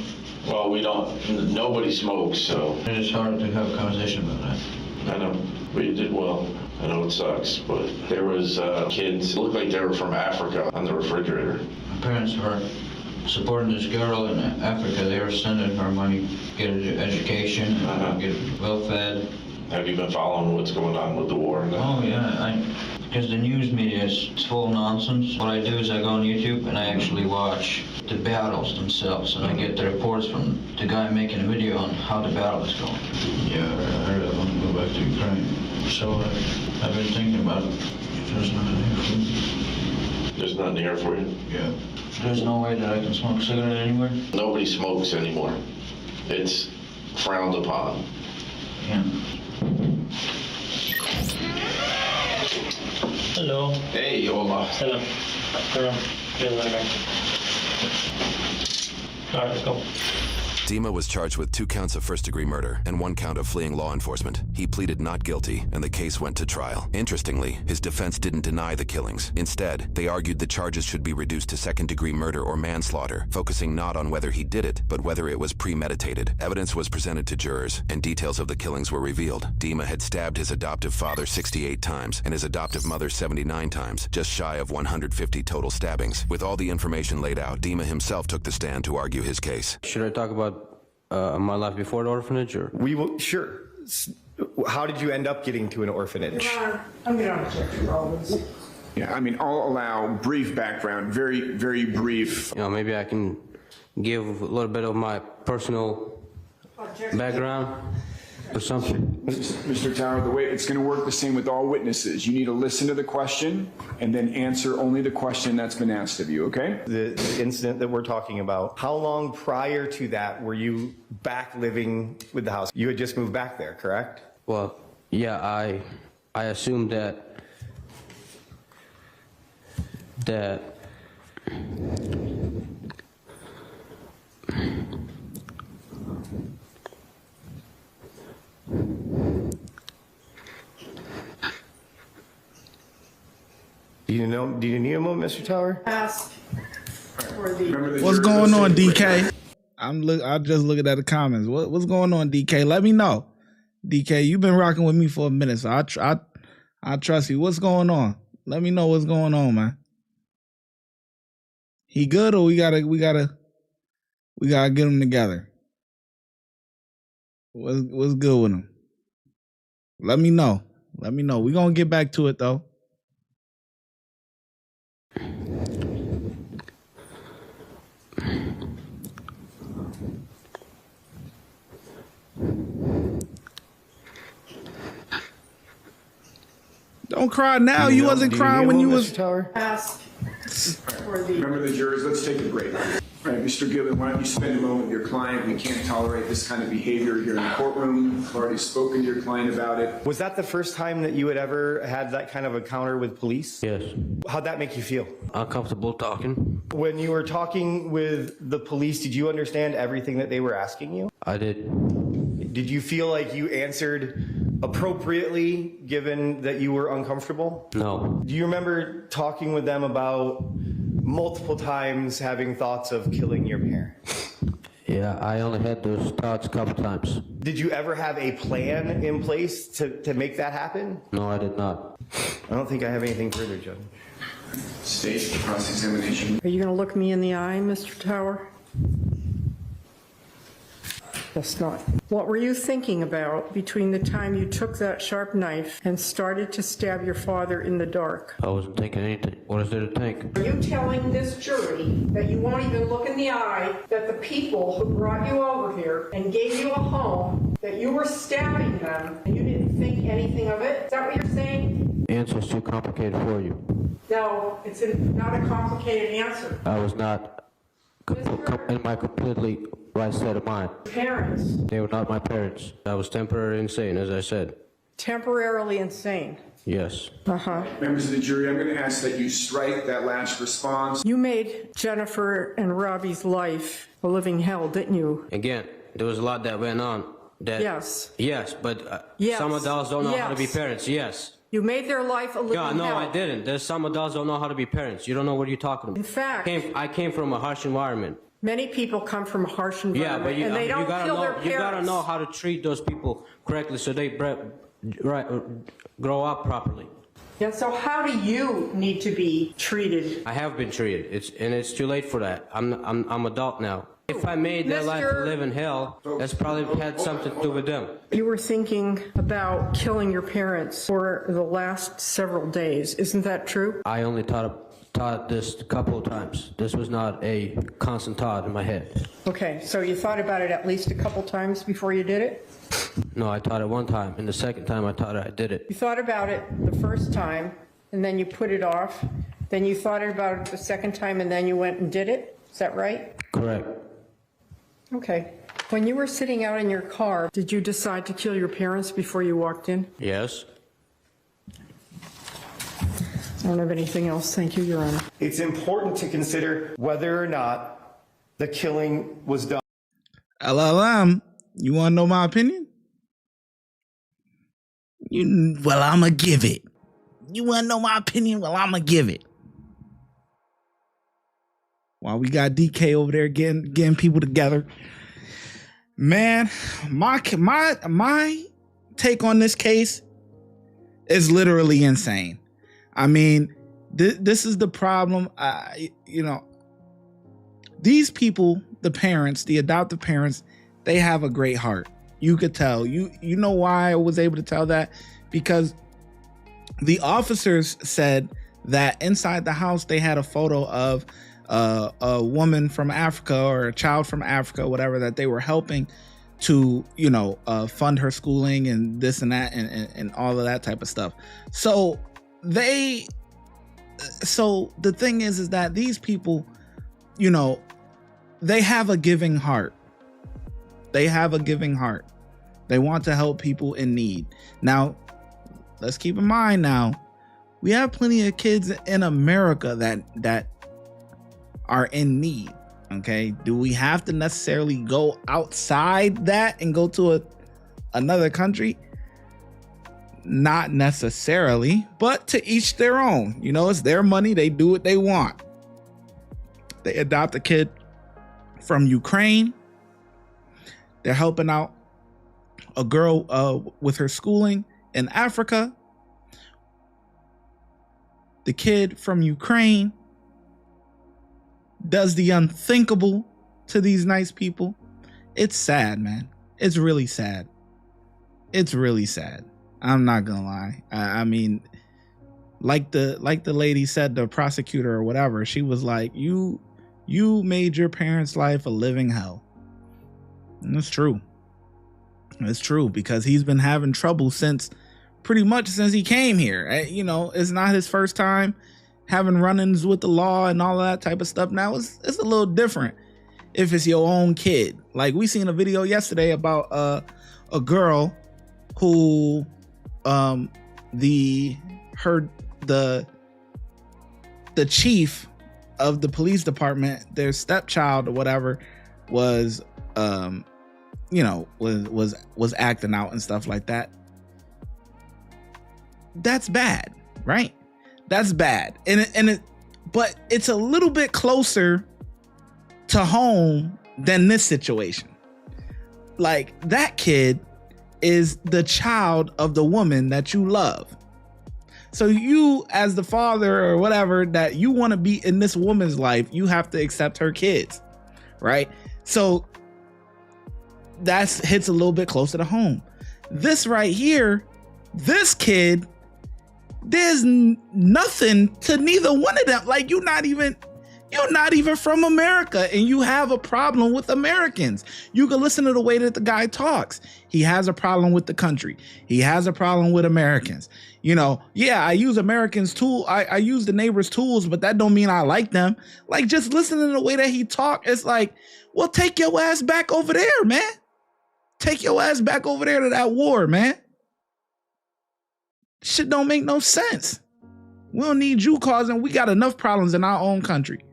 Well, we don't, nobody smokes, so. It's hard to have a conversation about that. I know, but you did well. I know it sucks, but there was kids, looked like they were from Africa on the refrigerator. My parents were supporting this girl in Africa. They were sending her money, get her education, get well fed. Have you been following what's going on with the war? Oh yeah, because the news media is full of nonsense. What I do is I go on YouTube and I actually watch the battles themselves, and I get the reports from the guy making a video on how the battle is going. Yeah, I really want to go back to Ukraine. So I've been thinking about it. There's nothing here for me. There's nothing here for you? Yeah. There's no way that I can smoke a cigarette anywhere? Nobody smokes anymore. It's frowned upon. Yeah. Hello. Hey, hola. Hello. All right, let's go. Dima was charged with 2 counts of first-degree murder and 1 count of fleeing law enforcement. He pleaded not guilty, and the case went to trial. Interestingly, his defense didn't deny the killings. Instead, they argued the charges should be reduced to second-degree murder or manslaughter, focusing not on whether he did it, but whether it was premeditated. Evidence was presented to jurors, and details of the killings were revealed. Dima had stabbed his adoptive father 68 times and his adoptive mother 79 times, just shy of 150 total stabbings. With all the information laid out, Dima himself took the stand to argue his case. Should I talk about my life before the orphanage, or? We will, sure. How did you end up getting to an orphanage? I'm going to check for all this. Yeah, I mean, I'll allow brief background, very, very brief. You know, maybe I can give a little bit of my personal background or something. Mr. Tower, the way it's going to work the same with all witnesses. You need to listen to the question and then answer only the question that's been asked of you, okay? The incident that we're talking about, how long prior to that were you back living with the house? You had just moved back there, correct? Well, yeah, I assumed that Do you need a moment, Mr. Tower? Ask for the... What's going on, DK? I'm just looking at the comments. What's going on, DK? Let me know. DK, you've been rocking with me for a minute, so I trust you. What's going on? Let me know what's going on, man. He good, or we gotta get him together? What's good with him? Let me know. We gonna get back to it though. Don't cry now. You wasn't crying when you was. Tower? Ask for the. Remember the jurors, let's take a break. All right, Mr. Gibbon, why don't you spend a moment with your client? We can't tolerate this kind of behavior here in the courtroom. I've already spoken to your client about it. Was that the first time that you had ever had that kind of encounter with police? Yes. How'd that make you feel? Uncomfortable talking. When you were talking with the police, did you understand everything that they were asking you? I did. Did you feel like you answered appropriately given that you were uncomfortable? No. Do you remember talking with them about multiple times having thoughts of killing your parents? Yeah, I only had those thoughts a couple times. Did you ever have a plan in place to make that happen? No, I did not. I don't think I have anything further, Judge. State the cross-examination. Are you going to look me in the eye, Mr. Tower? That's not. What were you thinking about between the time you took that sharp knife and started to stab your father in the dark? I wasn't thinking anything. What is there to think? Are you telling this jury that you won't even look in the eye that the people who brought you over here and gave you a home, that you were stabbing them and you didn't think anything of it? Is that what you're saying? The answer's too complicated for you. No, it's not a complicated answer. I was not in my completely right state of mind. Parents. They were not my parents. I was temporarily insane, as I said. Temporarily insane. Yes. Uh-huh. Members of the jury, I'm going to ask that you strike that last response. You made Jennifer and Robbie's life a living hell, didn't you? Again, there was a lot that went on. Yes. Yes, but Yes. some adults don't know how to be Yes. parents. Yes. You made their life a living hell. No, I didn't. There's some adults don't know how to be parents. You don't know what you're talking about. In fact, I came from a harsh environment. Many people come from a harsh Yeah, environment, but and they don't kill their parents. you gotta know how to treat those people correctly so they grow up properly. Yeah, so how do you need to be treated? I have been treated. It's too late for that. I'm adult now. If I made their life a living hell, that's probably had something to do with them. You were thinking about killing your parents for the last several days. Isn't that true? I only thought this a couple of times. This was not a constant thought in my head. Okay, so you thought about it at least a couple times before you did it? No, I thought it one time, and the second time I thought I did it. You thought about it the first time, and then you put it off. Then you thought about it the second time, and then you went and did it? Is that right? Correct. Okay. When you were sitting out in your car, did you decide to kill your parents before you walked in? Yes. I don't have anything else. Thank you, Your Honor. It's important to consider whether or not the killing was done. LLM, you want to know my opinion? Well, I'm going to give it. You want to know my opinion? Well, I'm going to give it. While we got DK over there getting people together. Man, my take on this case is literally insane. I mean, this is the problem. These people, the parents, the adoptive parents, they have a great heart. You could tell. You know why I was able to tell that? Because the officers said that inside the house they had a photo of a woman from Africa or a child from Africa, whatever, that they were helping to, fund her schooling and this and that and all of that type of stuff. So the thing is that these people, they have a giving heart. They have a giving heart. They want to help people in need. Now, let's keep in mind now, we have plenty of kids in America that are in need. Okay. Do we have to necessarily go outside that and go to another country? Not necessarily, but to each their own. It's their money. They do what they want. They adopt a kid from Ukraine. They're helping out a girl with her schooling in Africa. The kid from Ukraine does the unthinkable to these nice people. It's sad, man. It's really sad. It's really sad. I'm not gonna lie. I mean, like the lady said, the prosecutor or whatever, she was like, you made your parents' life a living hell. And it's true. It's true, because he's been having trouble since pretty much since he came here. You know, it's not his first time having run-ins with the law and all that type of stuff. Now it's a little different if it's your own kid. Like, we seen a video yesterday about a girl who the chief of the police department, their stepchild or whatever, was you know, was acting out and stuff like that. That's bad, right? That's bad. But it's a little bit closer to home than this situation. Like, that kid is the child of the woman that you love. So you, as the father or whatever, that you want to be in this woman's life, you have to accept her kids, right? So that hits a little bit closer to home. This right here, this kid, there's nothing to neither one of them. Like, you're not even from America, and you have a problem with Americans. You can listen to the way that the guy talks. He has a problem with the country. He has a problem with Americans. You know, yeah, I use Americans' tool. I use the neighbor's tools, but that don't mean I like them. Like, just listening to the way that he talk, it's like, well, take your ass back over there, man. Take your ass back over there to that war, man. Shit don't make no sense. We don't need you causing, we got enough problems in our own country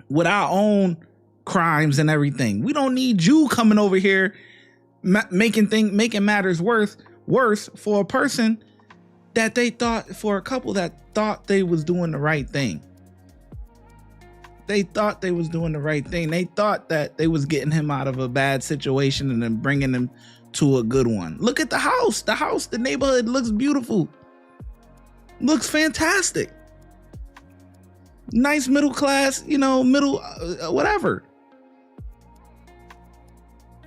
with our own crimes and everything. We don't need you coming over here making matters worse for a person that they thought, for a couple that thought they was doing the right thing. They thought they was doing the right thing. They thought that they was getting him out of a bad situation and then bringing him to a good one. Look at the house. The neighborhood looks beautiful. Looks fantastic. Nice middle class, you know, whatever.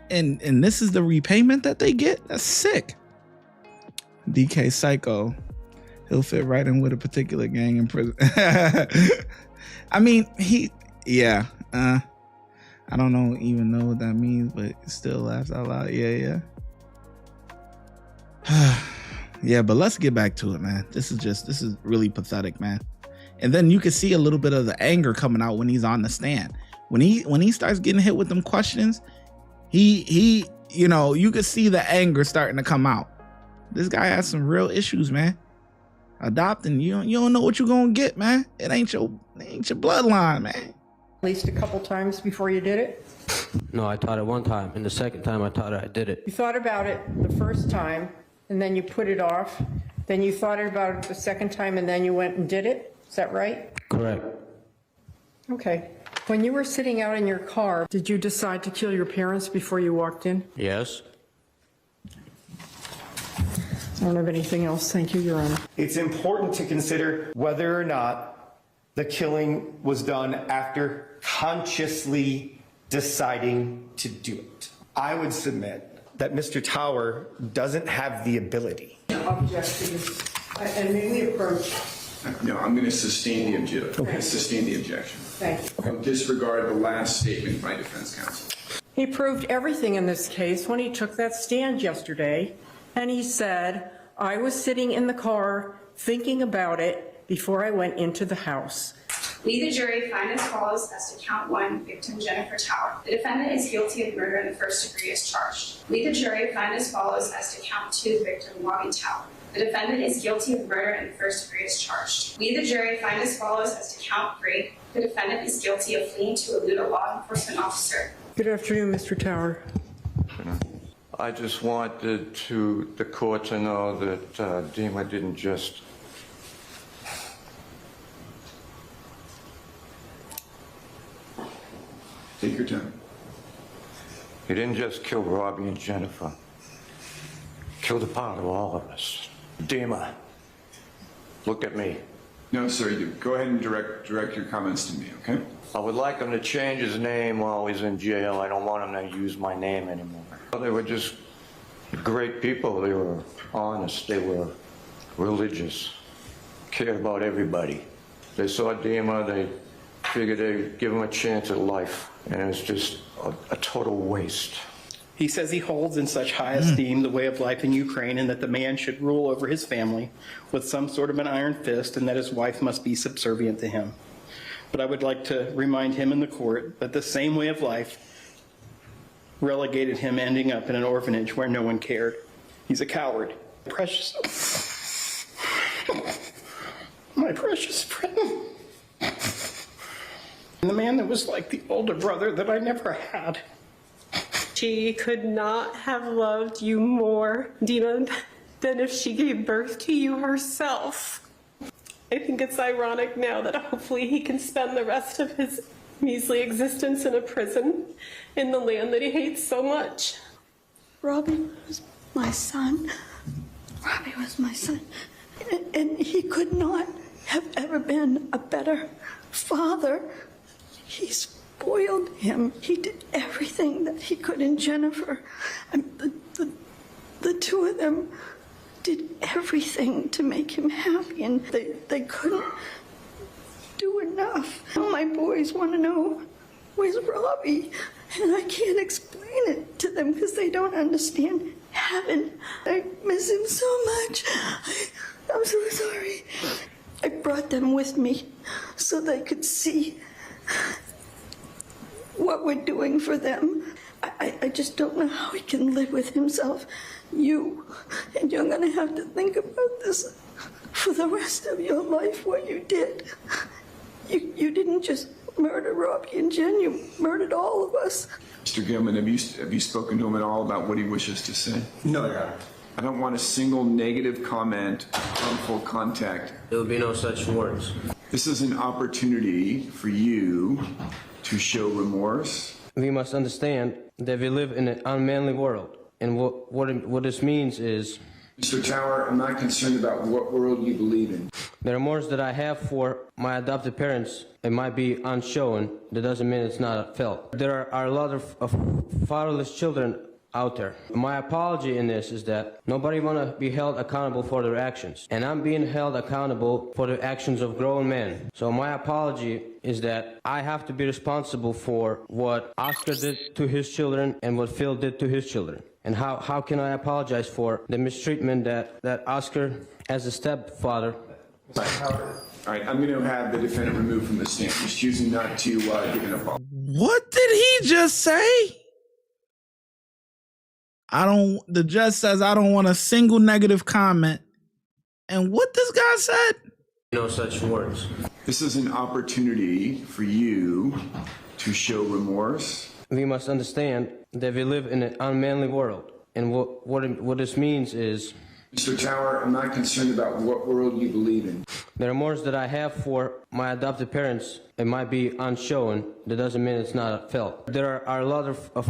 And this is the repayment that they get? That's sick. DK Psycho. He'll fit right in with a particular gang in prison. I mean, I don't even know what that means, but it still laughs out loud. Yeah. Yeah, but let's get back to it, man. This is really pathetic, man. And then you can see a little bit of the anger coming out when he's on the stand. When he starts getting hit with them questions, he you know, you can see the anger starting to come out. This guy has some real issues, man. Adopting, you don't know what you're gonna get, man. It ain't your bloodline, man. At least a couple times before you did it? No, I taught it one time, and the second time I taught it, I did it. You thought about it the first time, and then you put it off. Then you thought about it the second time, and then you went and did it? Is that right? Correct. Okay. When you were sitting out in your car, did you decide to kill your parents before you walked in? Yes. I don't have anything else. Thank you, Your Honor. It's important to consider whether or not the killing was done after consciously deciding to do it. I would submit that Mr. Tower doesn't have the ability. Object to this. And may we approach? No, I'm going to sustain the objection. Okay. Sustain the objection. Thank you. Disregard the last statement by defense counsel. He proved everything in this case when he took that stand yesterday, and he said, I was sitting in the car thinking about it before I went into the house. We, the jury, find as follows as to count 1, victim Jennifer Tower. The defendant is guilty of murder in the first degree as charged. We, the jury, find as follows as to count 2, victim Bobby Tower. The defendant is guilty of murder in the first degree as charged. We, the jury, find as follows as to count 3. The defendant is guilty of fleeing to elude a law enforcement officer. Good afternoon, Mr. Tower. I just wanted the court to know that Dima didn't just take your time. He didn't just kill Robbie and Jennifer. Killed a part of all of us. Dima, look at me. No, sir, you go ahead and direct your comments to me, okay? I would like him to change his name while he's in jail. I don't want him to use my name anymore. They were just great people. They were honest. They were religious. Cared about everybody. They saw Dima. They figured they'd give him a chance at life. And it was just a total waste. He says he holds in such high esteem the way of life in Ukraine and that the man should rule over his family with some sort of an iron fist and that his wife must be subservient to him. But I would like to remind him in the court that the same way of life relegated him ending up in an orphanage where no one cared. He's a coward. Precious. My precious friend. And the man that was like the older brother that I never had. She could not have loved you more, Dina, than if she gave birth to you herself. I think it's ironic now that hopefully he can spend the rest of his measly existence in a prison in the land that he hates so much. Robbie was my son. Robbie was my son. And he could not have ever been a better father. He spoiled him. He did everything that he could in Jennifer. And the two of them did everything to make him happy, and they couldn't do enough. All my boys want to know, where's Robbie? And I can't explain it to them because they don't understand heaven. I miss him so much. I'm so sorry. I brought them with me so they could see what we're doing for them. I just don't know how he can live with himself. And you're gonna have to think about this for the rest of your life, what you did. You didn't just murder Robbie and Jen, you murdered all of us. Mr. Gilman, have you spoken to him at all about what he wishes to say? No, Your Honor. I don't want a single negative comment, harmful contact. There will be no such words. This is an opportunity for you to show remorse. We must understand that we live in an unmanly world. And what this means is... Mr. Tower, I'm not concerned about what world you believe in. The remorse that I have for my adopted parents, it might be unshown. That doesn't mean it's not felt. There are a lot of fatherless children out there. My apology in this is that nobody want to be held accountable for their actions. And I'm being held accountable for the actions of grown men. So my apology is that I have to be responsible for what Oscar did to his children and what Phil did to his children. And how can I apologize for the mistreatment that Oscar, as a stepfather... All right, I'm going to have the defendant removed from the stand. He's choosing not to give an apology. What did he just say? The judge says I don't want a single negative comment. And what this guy said? No such words. This is an opportunity for you to show remorse. We must understand that we live in an unmanly world. And what this means is... Mr. Tower, I'm not concerned about what world you believe in. The remorse that I have for my adopted parents, it might be unshown. That doesn't mean it's not felt. There are a lot of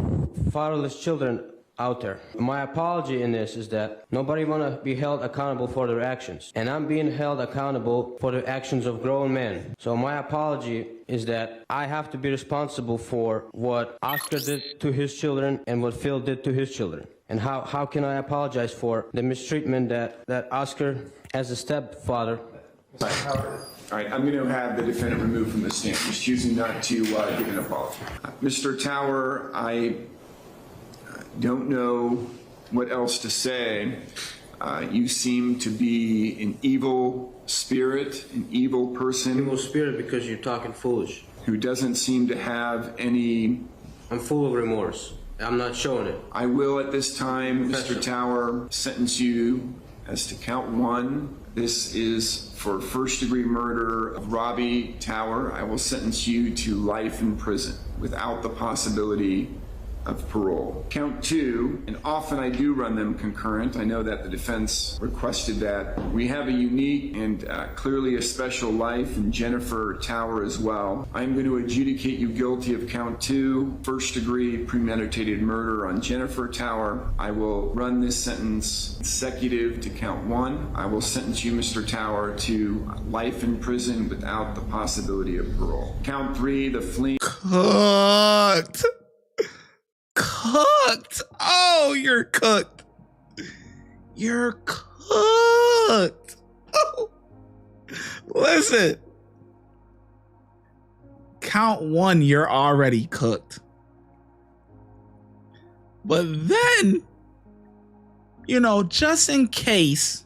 fatherless children out there. My apology in this is that nobody want to be held accountable for their actions. And I'm being held accountable for the actions of grown men. So my apology is that I have to be responsible for what Oscar did to his children and what Phil did to his children. And how can I apologize for the mistreatment that Oscar, as a stepfather... All right, I'm going to have the defendant removed from the stand. He's choosing not to give an apology. Mr. Tower, I don't know what else to say. You seem to be an evil spirit, an evil person. Evil spirit because you're talking foolish. Who doesn't seem to have any... I'm full of remorse. I'm not showing it. I will at this time, Mr. Tower, sentence you as to count 1. This is for first-degree murder of Robbie Tower. I will sentence you to life in prison without the possibility of parole. Count 2, and often I do run them concurrent. I know that the defense requested that. We have a unique and clearly a special life in Jennifer Tower as well. I'm going to adjudicate you guilty of count 2, first-degree premeditated murder on Jennifer Tower. I will run this sentence consecutive to count 1. I will sentence you, Mr. Tower, to life in prison without the possibility of parole. Count 3, the fleeing... Cooked. Cooked. Oh, you're cooked. You're cooked. Oh. Listen. Count 1, you're already cooked. But then, you know, just in case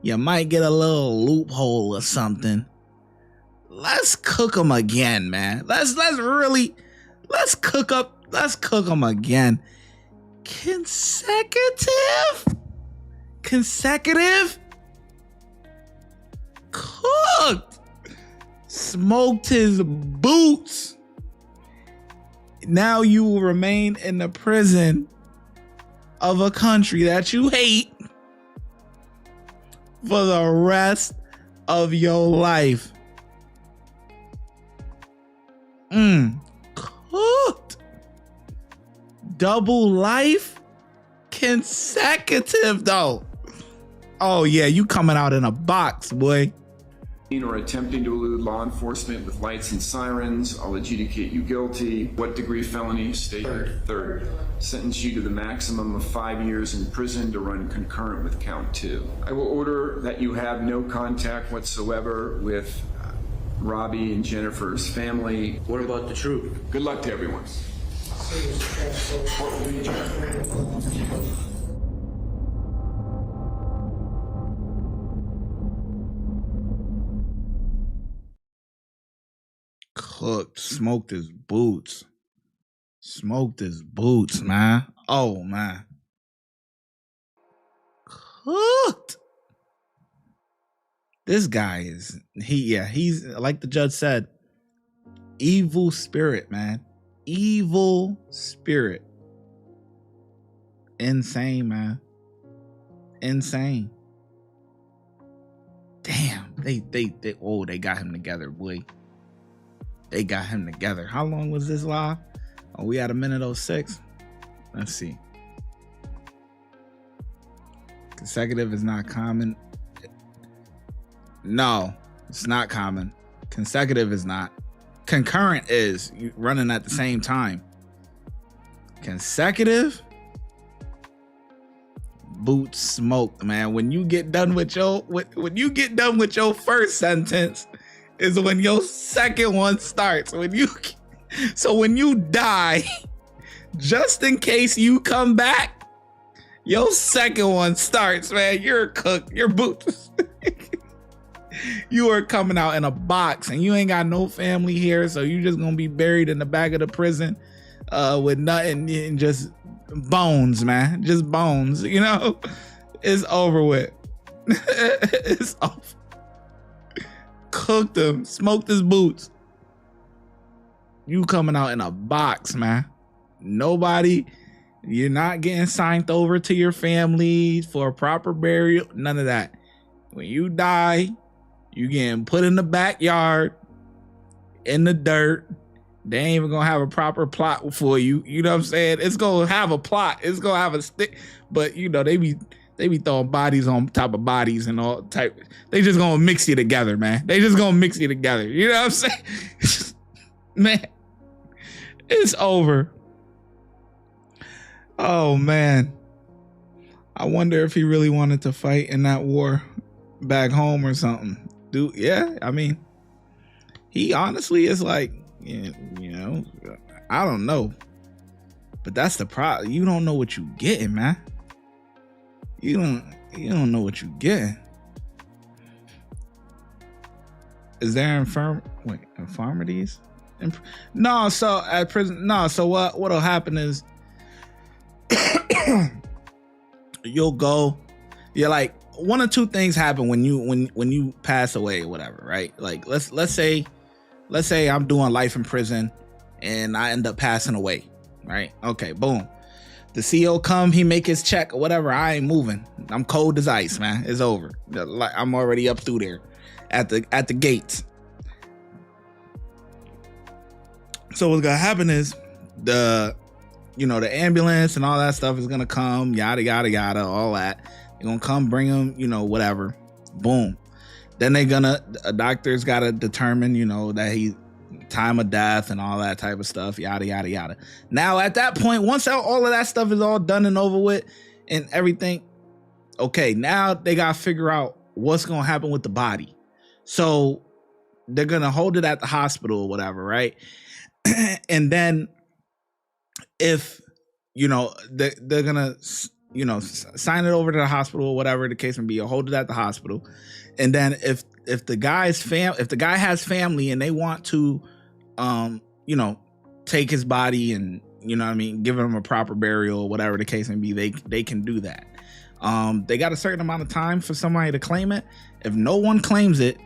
you might get a little loophole or something, let's cook them again, man. Let's cook them again. Consecutive? Cooked. Smoked his boots. Now you will remain in the prison of a country that you hate for the rest of your life. Cooked. Double life? Consecutive though. Oh yeah, you coming out in a box, boy. Or attempting to elude law enforcement with lights and sirens, I'll adjudicate you guilty. What degree felony? State third. Sentence you to the maximum of 5 years in prison to run concurrent with count 2. I will order that you have no contact whatsoever with Robbie and Jennifer's family. What about the truth? Good luck to everyone. Cooked, smoked his boots. Smoked his boots, man. Oh, man. Cooked. This guy is, he's, like the judge said, evil spirit, man. Evil spirit. Insane, man. Insane. Damn, they got him together, boy. They got him together. How long was this live? Oh, we had 1:06. Let's see. Consecutive is not common. No, it's not common. Consecutive is not. Concurrent is running at the same time. Consecutive, boots smoked, man. When you get done with your first sentence, is when your second one starts. When you die, just in case you come back, your second one starts, man. You're cooked. Your boots. You are coming out in a box, and you ain't got no family here, so you just gonna be buried in the back of the prison with nothing and just bones, man. Just bones, you know? It's over with. It's over. Cooked him, smoked his boots. You coming out in a box, man. Nobody, you're not getting signed over to your family for a proper burial. None of that. When you die, you getting put in the backyard, in the dirt. They ain't even gonna have a proper plot for you. You know what I'm saying? It's gonna have a plot. It's gonna have a stick. But you know, they be throwing bodies on top of bodies and all type. They just gonna mix you together, man. They just gonna mix you together. You know what I'm saying? Man, it's over. Oh man. I wonder if he really wanted to fight in that war back home or something. Dude, yeah, I mean, he honestly is like, you know, I don't know. But that's the problem. You don't know what you getting, man. You don't know what you getting. Is there infirmities? No, so at prison, no, so what'll happen is you'll go, you're like, one or two things happen when you pass away or whatever, right? Like let's say I'm doing life in prison and I end up passing away, right? Okay, boom. The CO come, he make his check or whatever. I ain't moving. I'm cold as ice, man. It's over. I'm already up through there at the gates. So what's gonna happen is the ambulance and all that stuff is gonna come, yada yada yada, all that. They're gonna come bring him, whatever. Boom. Then a doctor's gotta determine, that he time of death and all that type of stuff, yada yada yada. Now at that point, once all of that stuff is all done and over with and everything, okay, now they gotta figure out what's gonna happen with the body. So they're gonna hold it at the hospital or whatever, right? And then if they're gonna sign it over to the hospital or whatever the case may be, or hold it at the hospital. And then if the guy has family and they want to take his body and give him a proper burial or whatever the case may be, they can do that. They got a certain amount of time for somebody to claim it. If no one claims it,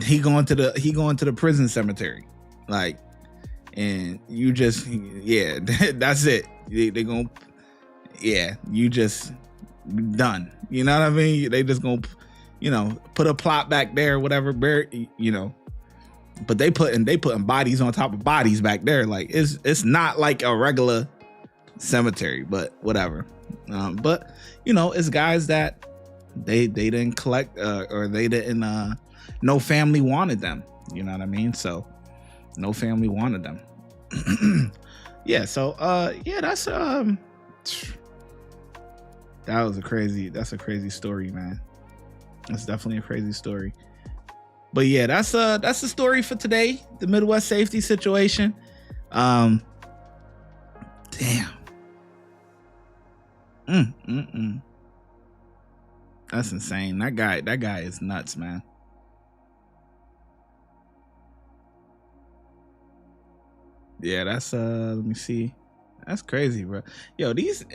he going to the prison cemetery, and you just that's it. They gonna you just done. You know what I mean? They just gonna put a plot back there, whatever. But they putting bodies on top of bodies back there. Like it's not like a regular cemetery, but whatever. But it's guys that they didn't collect or they didn't no family wanted them. You know what I mean? So no family wanted them. That's that's a crazy story, man. That's definitely a crazy story. But yeah, that's the story for today. The Midwest safety situation. Damn. That's insane. That guy is nuts, man. Yeah, that's let me see. That's crazy, bro. Yo, these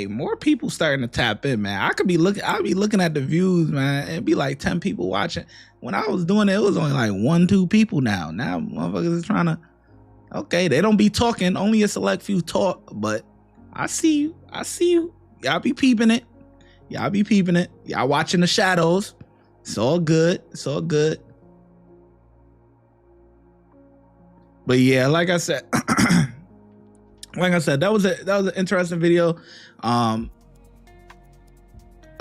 more people starting to tap in, man. I'll be looking at the views, man. It'd be like 10 people watching. When I was doing it, it was only like 1-2 people now. Now motherfuckers is trying to, okay, they don't be talking, only a select few talk, but I see you. Y'all be peeping it. Y'all watching the shadows. It's all good. But yeah, like I said, that was an interesting video.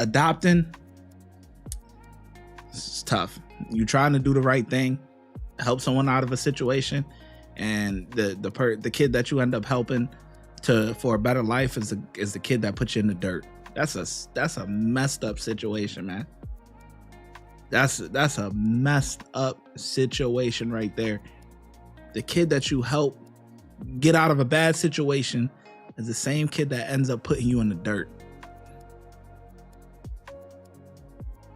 Adopting, it's tough. You trying to do the right thing, help someone out of a situation, and the kid that you end up helping for a better life is the kid that put you in the dirt. That's a messed up situation, man. That's a messed up situation right there. The kid that you help get out of a bad situation is the same kid that ends up putting you in the dirt.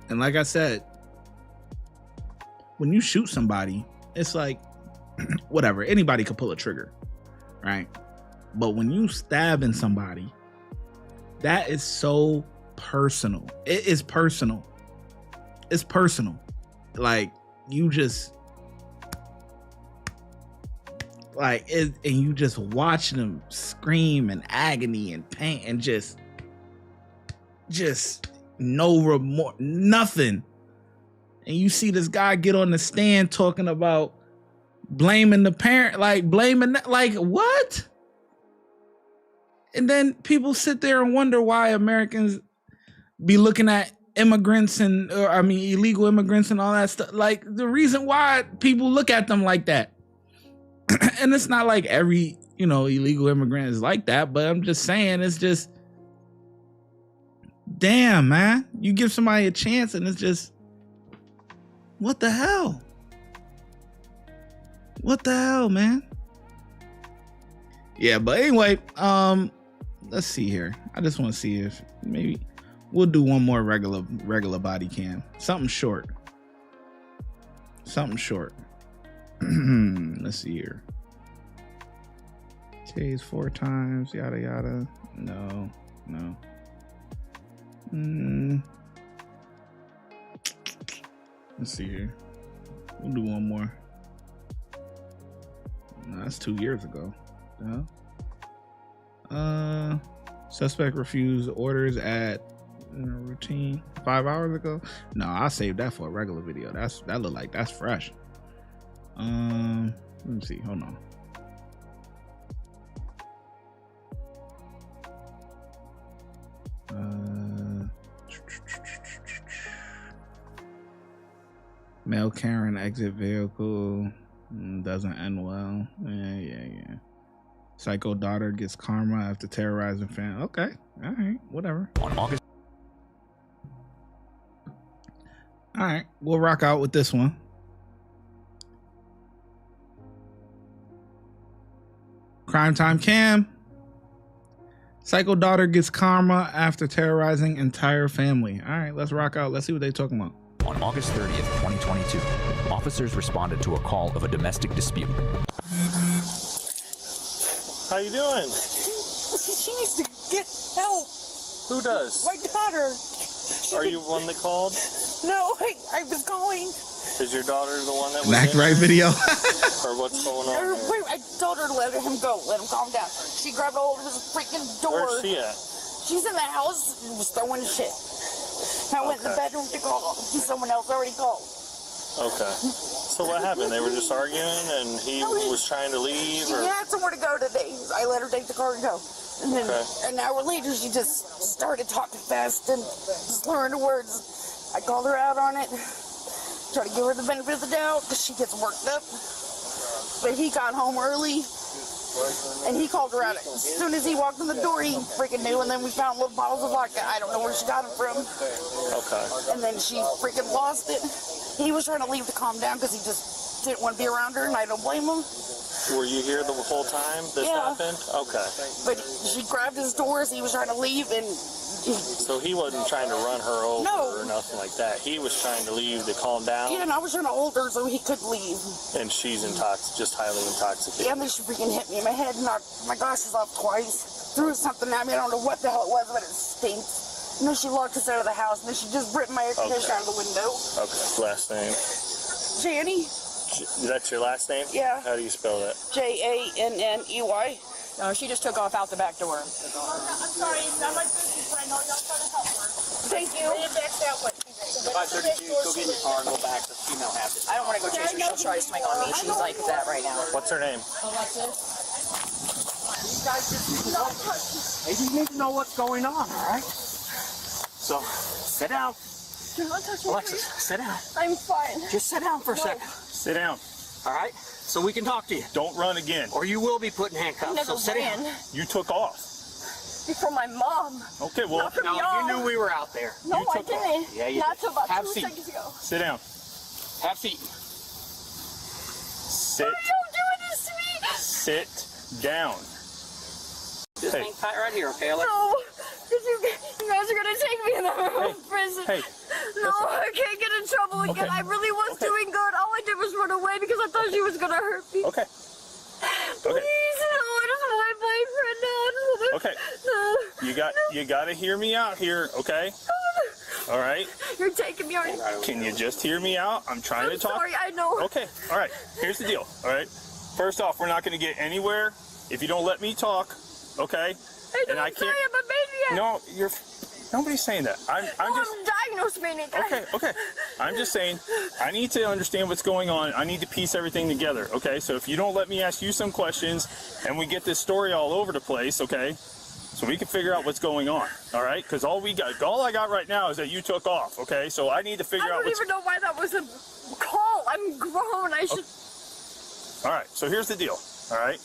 And like I said, when you shoot somebody, it's like, whatever, anybody could pull a trigger, right? But when you stabbing somebody, that is so personal. It is personal. It's personal. Like, you just, and you just watch them scream in agony and pain and just no remorse, nothing. And you see this guy get on the stand talking about blaming the parent, what? And then people sit there and wonder why Americans be looking at immigrants illegal immigrants and all that stuff. Like, the reason why people look at them like that. And it's not like every, illegal immigrant is like that, but I'm just saying, it's just, damn, man. You give somebody a chance and it's just, what the hell? What the hell, man? Yeah, but anyway, let's see here. I just want to see if maybe we'll do one more regular body cam. Something short. Let's see here. Tase 4 times, yada yada. No. Let's see here. We'll do one more. No, that's 2 years ago. No. Suspect refused orders at routine 5 hours ago. No, I saved that for a regular video. That look like that's fresh. Let me see. Hold on. Male Karen exit vehicle doesn't end well. Yeah. Psycho daughter gets karma after terrorizing fan. Okay, all right, whatever. On August. All right, we'll rock out with this one. Crime Time Cam. Psycho daughter gets karma after terrorizing entire family. All right, let's rock out. Let's see what they're talking about. On August 30th, 2022, officers responded to a call of a domestic dispute. How you doing? She needs to get help. Who does? My daughter. Are you one that called? No, I was calling. Is your daughter the one that was An act in right there? video. Or what's going on? there? Wait, I told her to let him go. Let him calm down. She grabbed a hold of his freaking door. Where's she at? She's in the house and was throwing shit. I went in the Okay. bedroom to call. Someone else already called. Okay. So what happened? They were just arguing and he was trying to leave? She Or? had somewhere to go today. I let her take the car and go. And then Okay. an hour later, she just started talking fast and slurring the words. I called her out on it. Try to give her the benefit of the doubt because she gets worked up. But he got home early and he called her out. As soon as he walked in the door, he freaking knew. And then we found little bottles of vodka. I don't know where she got them from. Okay. And then she freaking lost it. He was trying to leave to calm down because he just didn't want to be around her, and I don't blame him. Were you here the whole time this Yeah. happened? Okay. But she grabbed his doors. He was trying to leave, and So he wasn't trying to run her over No. or nothing like that. He was trying to leave to calm down. yeah, and I was trying to hold her so he could leave. And she's just highly intoxicated. Yeah, and then she freaking hit me in my head, knocked my glasses off twice, threw something at me. I don't know what the hell it was, but it stinks. And then she locked us out of the house, and then she just ripped my air conditioner out of the window. Okay. Last name. Janny, That's your last name? Yeah. How do you spell that? Janney. No, she just took off out the back door. I'm sorry, it's not my business, but I know y'all trying to help her. Thank you. Bring it back that way. 532, go get in your car and go back. The female has it. I don't want to go chase her. She'll try to swing on me. She's like that right now. What's her name? They just need to know what's going on, all right? So, sit down. Do not touch me. Alexis, sit down. I'm fine. Just sit down for a second. Sit down. All right? So we can talk to you. Don't run again. Or you will be put in handcuffs. I never so sit ran. down. You took off. Before my mom. Okay, well. Not from No, y'all. you knew we were out there. No, You I took off. didn't. Yeah, you Not did. till about Have 2 a seat. seconds ago. Sit down. Have a seat. Sit. Why are you doing this to me? Sit down. Just Hey. hang tight right here, okay, Alex? No. You guys are going to take me in the prison. Hey. No, I can't get in trouble again. Okay. I really was doing good. All I did was run away because I thought she was going to hurt me. Okay. Please, no, I just want my boyfriend now. Okay. You got to hear me out here, okay? All right. You're taking me already. Can you just hear me out? I'm trying to talk. Sorry, I know. Okay. All right. Here's the deal. All right. First off, we're not going to get anywhere if you don't let me talk, okay? I'm sorry, I'm a maniac. No, nobody's saying that. I'm just. I'm diagnosed maniac. Okay. I'm just saying, I need to understand what's going on. I need to piece everything together, okay? So if you don't let me ask you some questions and we get this story all over the place, okay? So we can figure out what's going on, all right? Because all I got right now is that you took off, okay? So I need to figure out I don't even know why that was a call. I'm grown. I should. All right, so here's the deal, all right?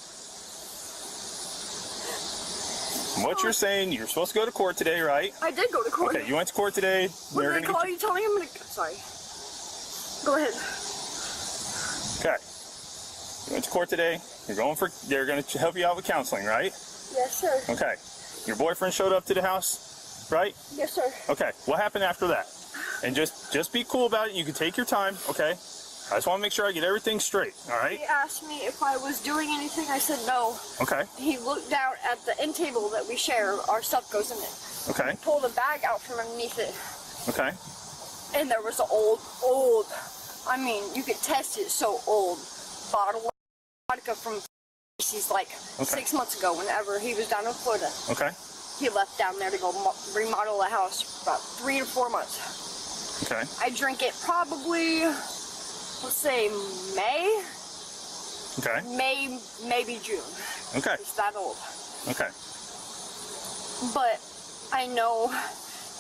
What you're saying, you're supposed to go to court today, right? I did go to court. Okay, you went to court today. What They're did I gonna call you? Telling him I'm gonna. Sorry. Go ahead. Okay. You went to court today. They're going to help you out with counseling, right? Yes, sir. Okay. Your boyfriend showed up to the house, right? Yes, sir. Okay. What happened after that? And just be cool about it. You can take your time, okay? I just want to make sure I get everything straight, all right? He asked me if I was doing anything. I said no. Okay. He looked down at the end table that we share. Our stuff goes in it. Okay. He pulled a bag out from underneath it. Okay. And there was an old, I mean, you could test it, so old bottle of vodka from he's like 6 months ago, whenever he was down in Florida. Okay. He left down there to go remodel a house for about 3 to 4 months. Okay. I drink it probably, let's say May. Okay. May, maybe June. Okay. It's that old. Okay. But I know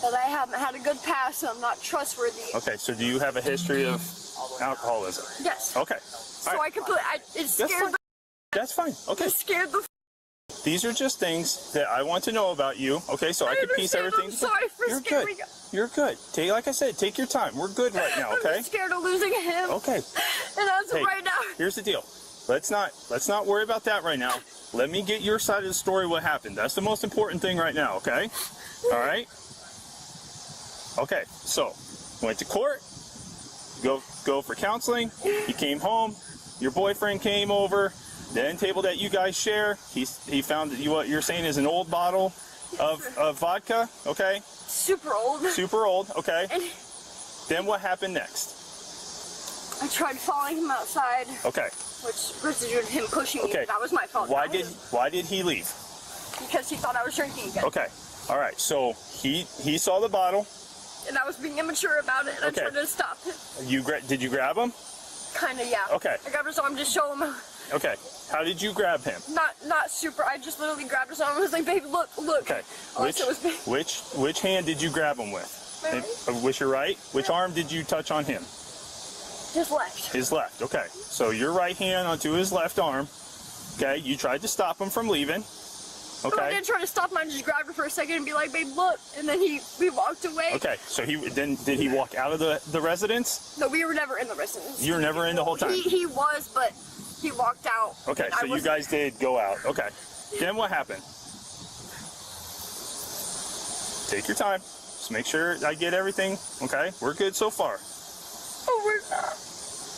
that I haven't had a good past, and I'm not trustworthy. Okay, so do you have a history of alcoholism? Yes. Okay. So I completely, it scared That's fine. Okay. It scared the These are just things that I want to know about you, okay? So I can piece everything. I'm sorry for You're scaring good. You're good. Like I said, take your time. We're good right now, okay? I'm scared of losing him. Okay. And as of Hey, right now, here's the deal. let's not worry about that right now. Let me get your side of the story, what happened. That's the most important thing right now, okay? All right? Okay, so, went to court, go for counseling, you came home, your boyfriend came over, the end table that you guys share, he found that what you're saying is an old bottle of vodka, okay? Super old. Super old, okay. And then what happened next? I tried following him outside. Okay. Which resulted in him pushing me. Okay. That was my fault. Why did he leave? Because he thought I was drinking again. Okay. All right. So he saw the bottle. And I was being immature about it, and I tried to stop him. Did you grab him? Kinda, yeah. Okay. I grabbed his arm to show him. Okay. How did you grab him? Not super. I just literally grabbed his arm and was like, "Baby, look." Okay. Which hand did you grab him with? With your right? Which arm did you touch on him? His left. His left. Okay. So your right hand onto his left arm. Okay. You tried to stop him from leaving. Okay. I didn't try to stop him. I just grabbed her for a second and be like, "Babe, look." And then we walked away. Okay. So did he walk out of the residence? No, we were never in the residence. You were never in the whole time? He was, but he walked out. Okay. So you guys did go out. Okay. Then what happened? Take your time. Just make sure I get everything. Okay. We're good so far. Oh, we're not.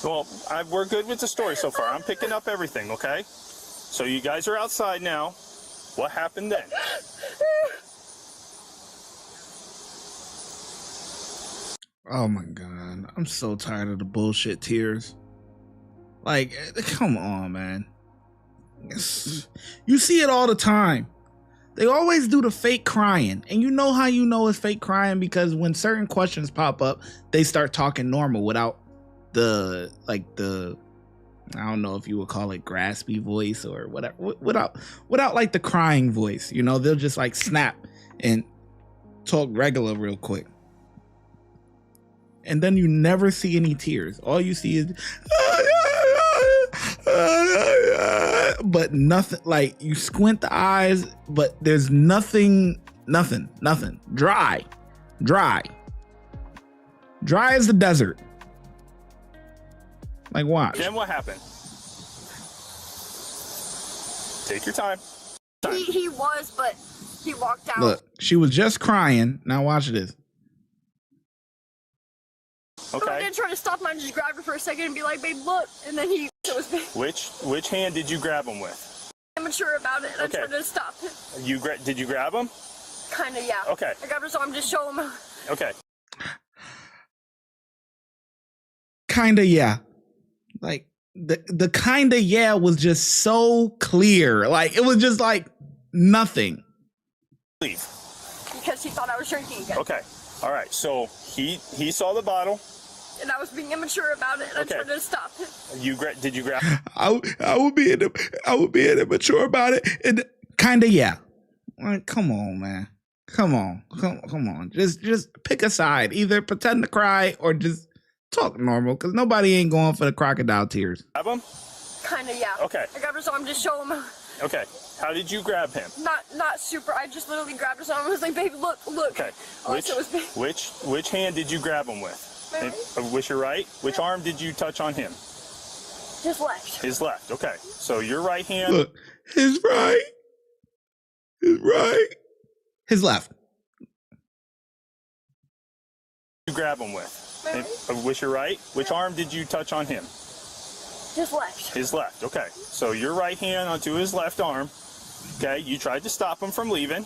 Well, we're good with the story so far. I'm picking up everything, okay? So you guys are outside now. What happened then? Oh my God. I'm so tired of the bullshit tears. Like, come on, man. You see it all the time. They always do the fake crying. And you know how you know it's fake crying? Because when certain questions pop up, they start talking normal without the I don't know if you would call it graspy voice or whatever, without like the crying voice, you know, they'll just like snap and talk regular real quick. And then you never see any tears. All you see is but nothing. Like, you squint the eyes, but there's nothing. Dry as the desert. Like, watch. Then what happened? Take your time. He was, but he walked out. Look, she was just crying. Now watch this. Okay. I didn't try to stop him. I just grabbed her for a second and be like, "Babe, look." And then Which hand did you grab him with? Immature about it, and I tried to stop him. Did you grab him? Kinda, yeah. Okay. I grabbed his arm to show him. Okay. Kinda, yeah. Like, the kinda yeah was just so clear. Like, it was just like nothing. Leave. Because he thought I was drinking again. Okay. All right. So he saw the bottle. And I was being immature about it, and I tried to stop him. Did you grab? I would be immature about it. And kinda, yeah. Like, come on, man. Come on. Just pick a side. Either pretend to cry or just talk normal, because nobody ain't going for the crocodile tears. Grab him? Kinda, yeah. Okay. I grabbed his arm to show him. Okay. How did you grab him? Not super. I just literally grabbed his arm and was like, "Baby, look." Okay. Which hand did you grab him with? With your right? Which arm did you touch on him? His left. His left. Okay. So your right hand. Look, his right. His left. You grab him with? With your right? Which arm did you touch on him? His left. His left. Okay. So your right hand onto his left arm. Okay. You tried to stop him from leaving.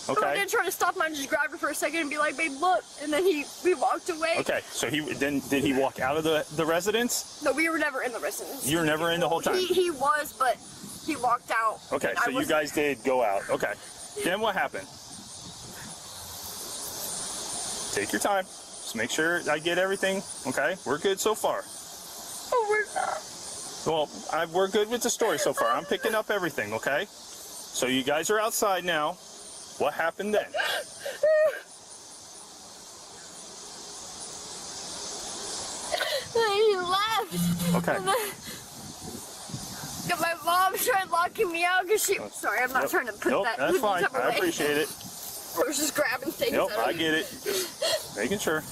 Okay. I didn't try to stop him. I just grabbed her for a second and be like, "Babe, look." And then we walked away. Okay. So did he walk out of the residence? No, we were never in the residence. You were never in the whole time? He was, but he walked out. Okay. So you guys did go out. Okay. Then what happened? Take your time. Just make sure I get everything. Okay. We're good so far. Oh, we're not. Well, we're good with the story so far. I'm picking up everything, okay? So you guys are outside now. What happened then? He left. Okay. And my mom tried locking me out because she... Sorry, I'm not trying to put that... That's fine. stuff away. I appreciate it. I was just grabbing things. Nope, I get it. Just making sure.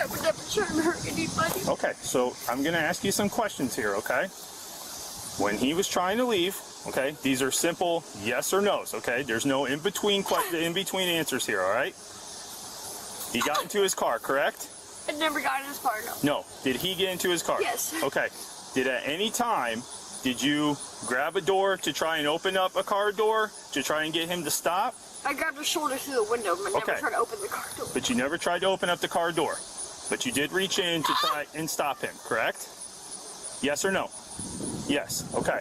I would never try to hurt anybody. Okay, so I'm going to ask you some questions here, okay? When he was trying to leave, okay, these are simple yes or no's, okay? There's no in-between answers here, all right? He got into his car, correct? I never got in his car, no. No. Did he get into his car? Yes. Okay. Did at any time, did you grab a door to try and open up a car door to try and get him to stop? I grabbed his shoulder through the window, but never Okay. tried to open the car door. But you never tried to open up the car door. But you did reach in to try and stop him, correct? Yes or no? Yes. Okay.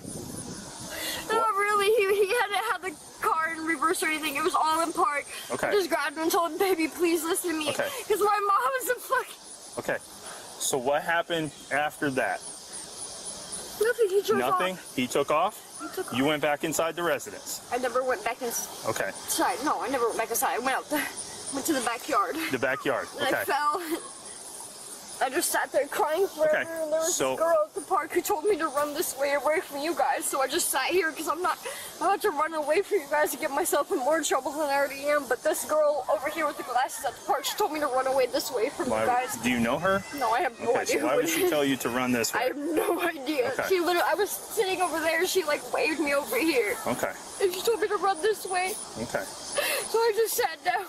Not really. He hadn't had the car in reverse or anything. It was all in park. Okay. I just grabbed him and told him, baby, please listen to me. Okay. Because my mom is a fucking... Okay. So what happened after that? Nothing. He drove Nothing? off. He took off? He took You went back inside the residence? I never went back inside. Okay. No, I never went back inside. I went to the backyard. The backyard. And Okay. I fell. I just sat there crying forever, Okay, and there was so- this girl at the park who told me to run this way away from you guys, so I just sat here because I'm about to run away from you guys to get myself in more trouble than I already am, but this girl over here with the glasses at the park, she told me to run away this way from you guys. Do you know her? No, I have no Okay, idea. so why would she tell you to run this way? I have no idea. Okay. She literally, I was sitting over there, she like waved me over here, Okay. and she told me to run this way, Okay. so I just sat down.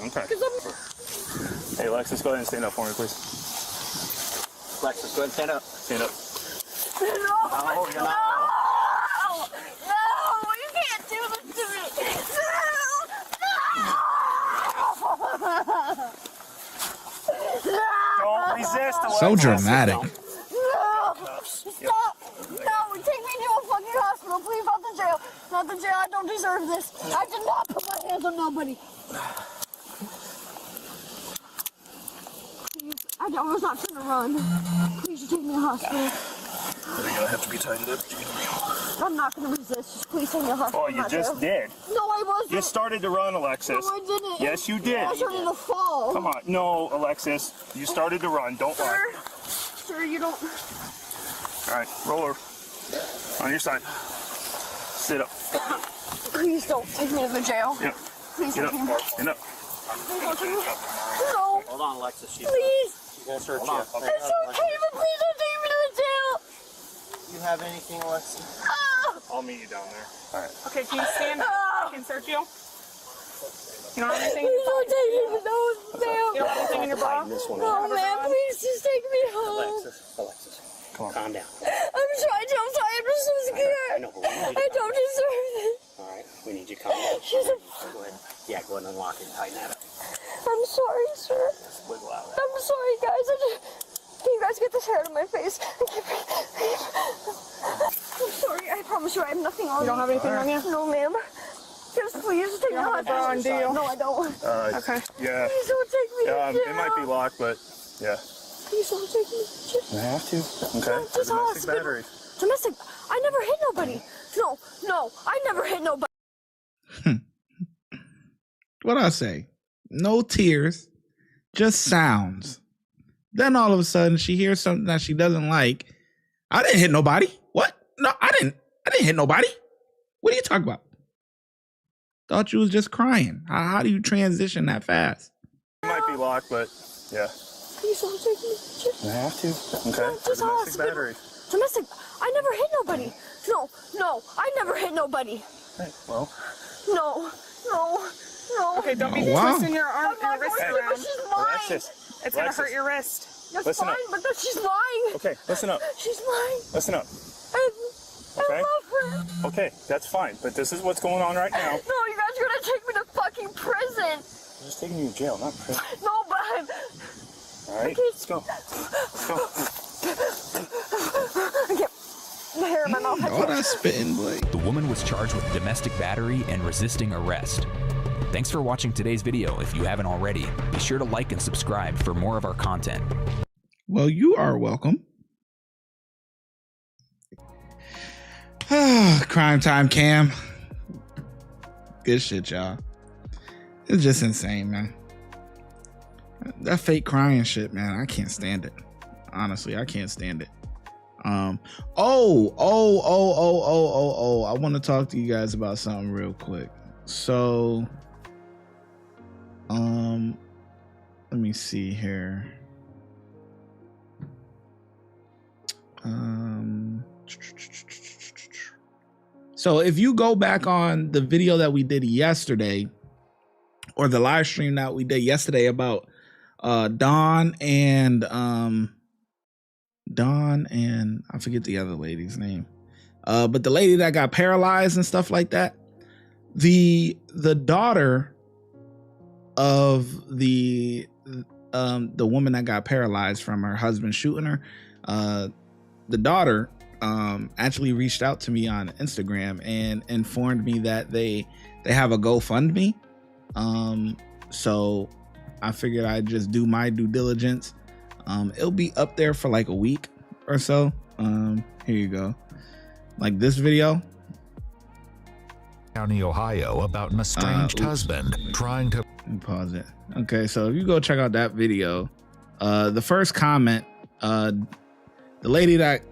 Okay. Because I'm... Hey, Alexis, go ahead and stand up for me, please. Alexis, go ahead and stand up. Stand up. No, you're not. No, you can't do this to me. Don't resist, Alexis. So dramatic. No, stop. No, take me to a fucking hospital, please, not the jail. Not the jail, I don't deserve this. I did not put my hands on nobody. I was not trying to run. Please take me to the hospital. You're gonna have to be tightened up. I'm not gonna resist. Just please take me to the hospital. Oh, you just did. No, I wasn't. You started to run, Alexis. No, I didn't. Yes, you did. I was starting to fall. Come on. No, Alexis. You started to run. Don't lie. Sir, you don't... All right, roll over. On your side. Sit up. Please don't take me to the jail. Yeah. Please Get don't up. take me. Get up. Please don't take me. No. Hold on, Alexis. She's Please. gonna search you. It's okay, but please don't take me to the jail. You have anything, Alexis? I'll meet you down there. All right. Okay, can you stand up? I can search you. You don't have anything in Please your don't take me to the jail. You don't have anything in your bra? No, man, please just take me home. Alexis, come on. Calm down. I'm trying to. I'm sorry. I'm just so scared. I know, but we need I don't deserve this. All right, we need you to calm down. She's a... Go ahead. Yeah, go ahead and unlock it and tighten that up. I'm sorry, sir. Wiggle out. I'm sorry, guys. Can you guys get this hair out of my face? I'm sorry. I promise you I have nothing on me. You don't have anything on you? No, ma'am. Just please take me to the hospital. Do you? No, I don't. Okay. Yeah. Please don't take me to jail. It might be locked, but yeah. Please don't take me to jail. You have to. Okay. Just Domestic hospital. battery. Domestic. I never hit nobody. No. I never hit nobody. What I say? No tears, just sounds. Then all of a sudden she hears something that she doesn't like. I didn't hit nobody. What? No, I didn't hit nobody. What are you talking about? Thought you was just crying. How do you transition that fast? It might be locked, but yeah. Please don't take me to jail. You have to. Okay. Just Domestic hospital. battery. Domestic. I never hit nobody. No. I never hit nobody. Hey, well. No. Okay, don't be Oh, wow. twisting your arm I'm and your not wrist going to, but around. she's lying. Alexis. It's gonna hurt your wrist. That's Listen fine, up. but that she's lying. Okay, listen up. She's lying. Listen up. I Okay? love her. Okay, that's fine. But this is what's going on right now. No, you guys are gonna take me to fucking prison. I'm just taking you to jail, not prison. No, but I'm... All right, let's go. Let's go. I get my hair in my mouth. All that spitting, boy. The woman was charged with domestic battery and resisting arrest. Thanks for watching today's video. If you haven't already, be sure to like and subscribe for more of our content. Well, you are welcome. Crime time, Cam. Good shit, y'all. It's just insane, man. That fake crying shit, man. I can't stand it. Honestly, I can't stand it. I want to talk to you guys about something real quick. So, let me see here. So if you go back on the video that we did yesterday, or the live stream that we did yesterday about Dawn and I forget the other lady's name, but the lady that got paralyzed and stuff like that, the daughter of the woman that got paralyzed from her husband shooting her, the daughter actually reached out to me on Instagram and informed me that they have a GoFundMe. So I figured I'd just do my due diligence. It'll be up there for like a week or so. Here you go. Like this video. County, Ohio, about an estranged husband trying to pause it. Okay, so if you go check out that video, the first comment, the lady that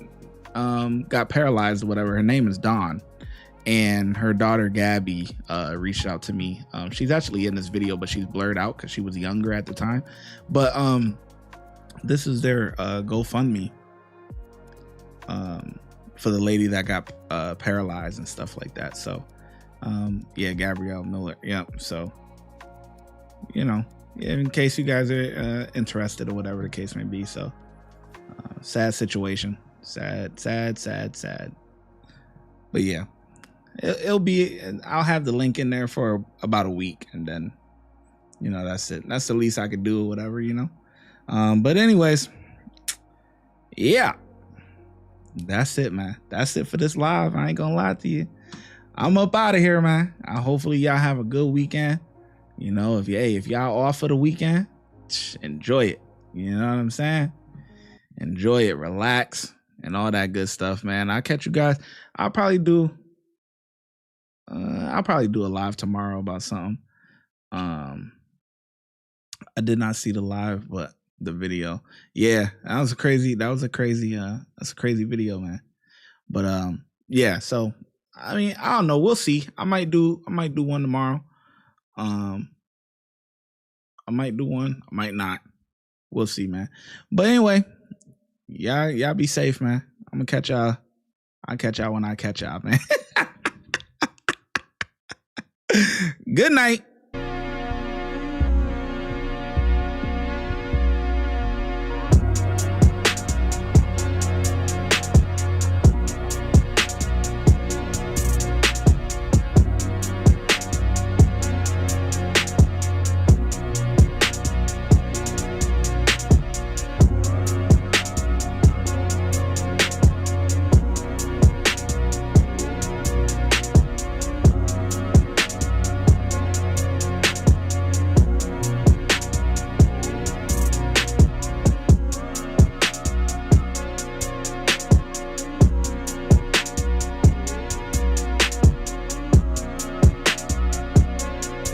got paralyzed or whatever, her name is Dawn, and her daughter Gabby reached out to me. She's actually in this video, but she's blurred out because she was younger at the time. But this is their GoFundMe for the lady that got paralyzed and stuff like that. So yeah, Gabrielle Miller. Yep. So, you know, in case you guys are interested or whatever the case may be. So sad situation. Sad. But yeah, it'll be, I'll have the link in there for about a week, and then, you know, that's it. That's the least I could do or whatever, you know. But anyways, yeah, that's it, man. That's it for this live. I ain't gonna lie to you. I'm up out of here, man. Hopefully y'all have a good weekend. You know, if y'all off for the weekend, enjoy it. You know what I'm saying? Enjoy it, relax, and all that good stuff, man. I'll catch you guys. I'll probably do a live tomorrow about something. I did not see the live, but the video. Yeah, that's a crazy video, man. But yeah, so I mean, I don't know. We'll see. I might do one tomorrow. I might do one. I might not. We'll see, man. But anyway, y'all be safe, man. I'm gonna catch y'all. I'll catch y'all when I catch y'all, man. Good night.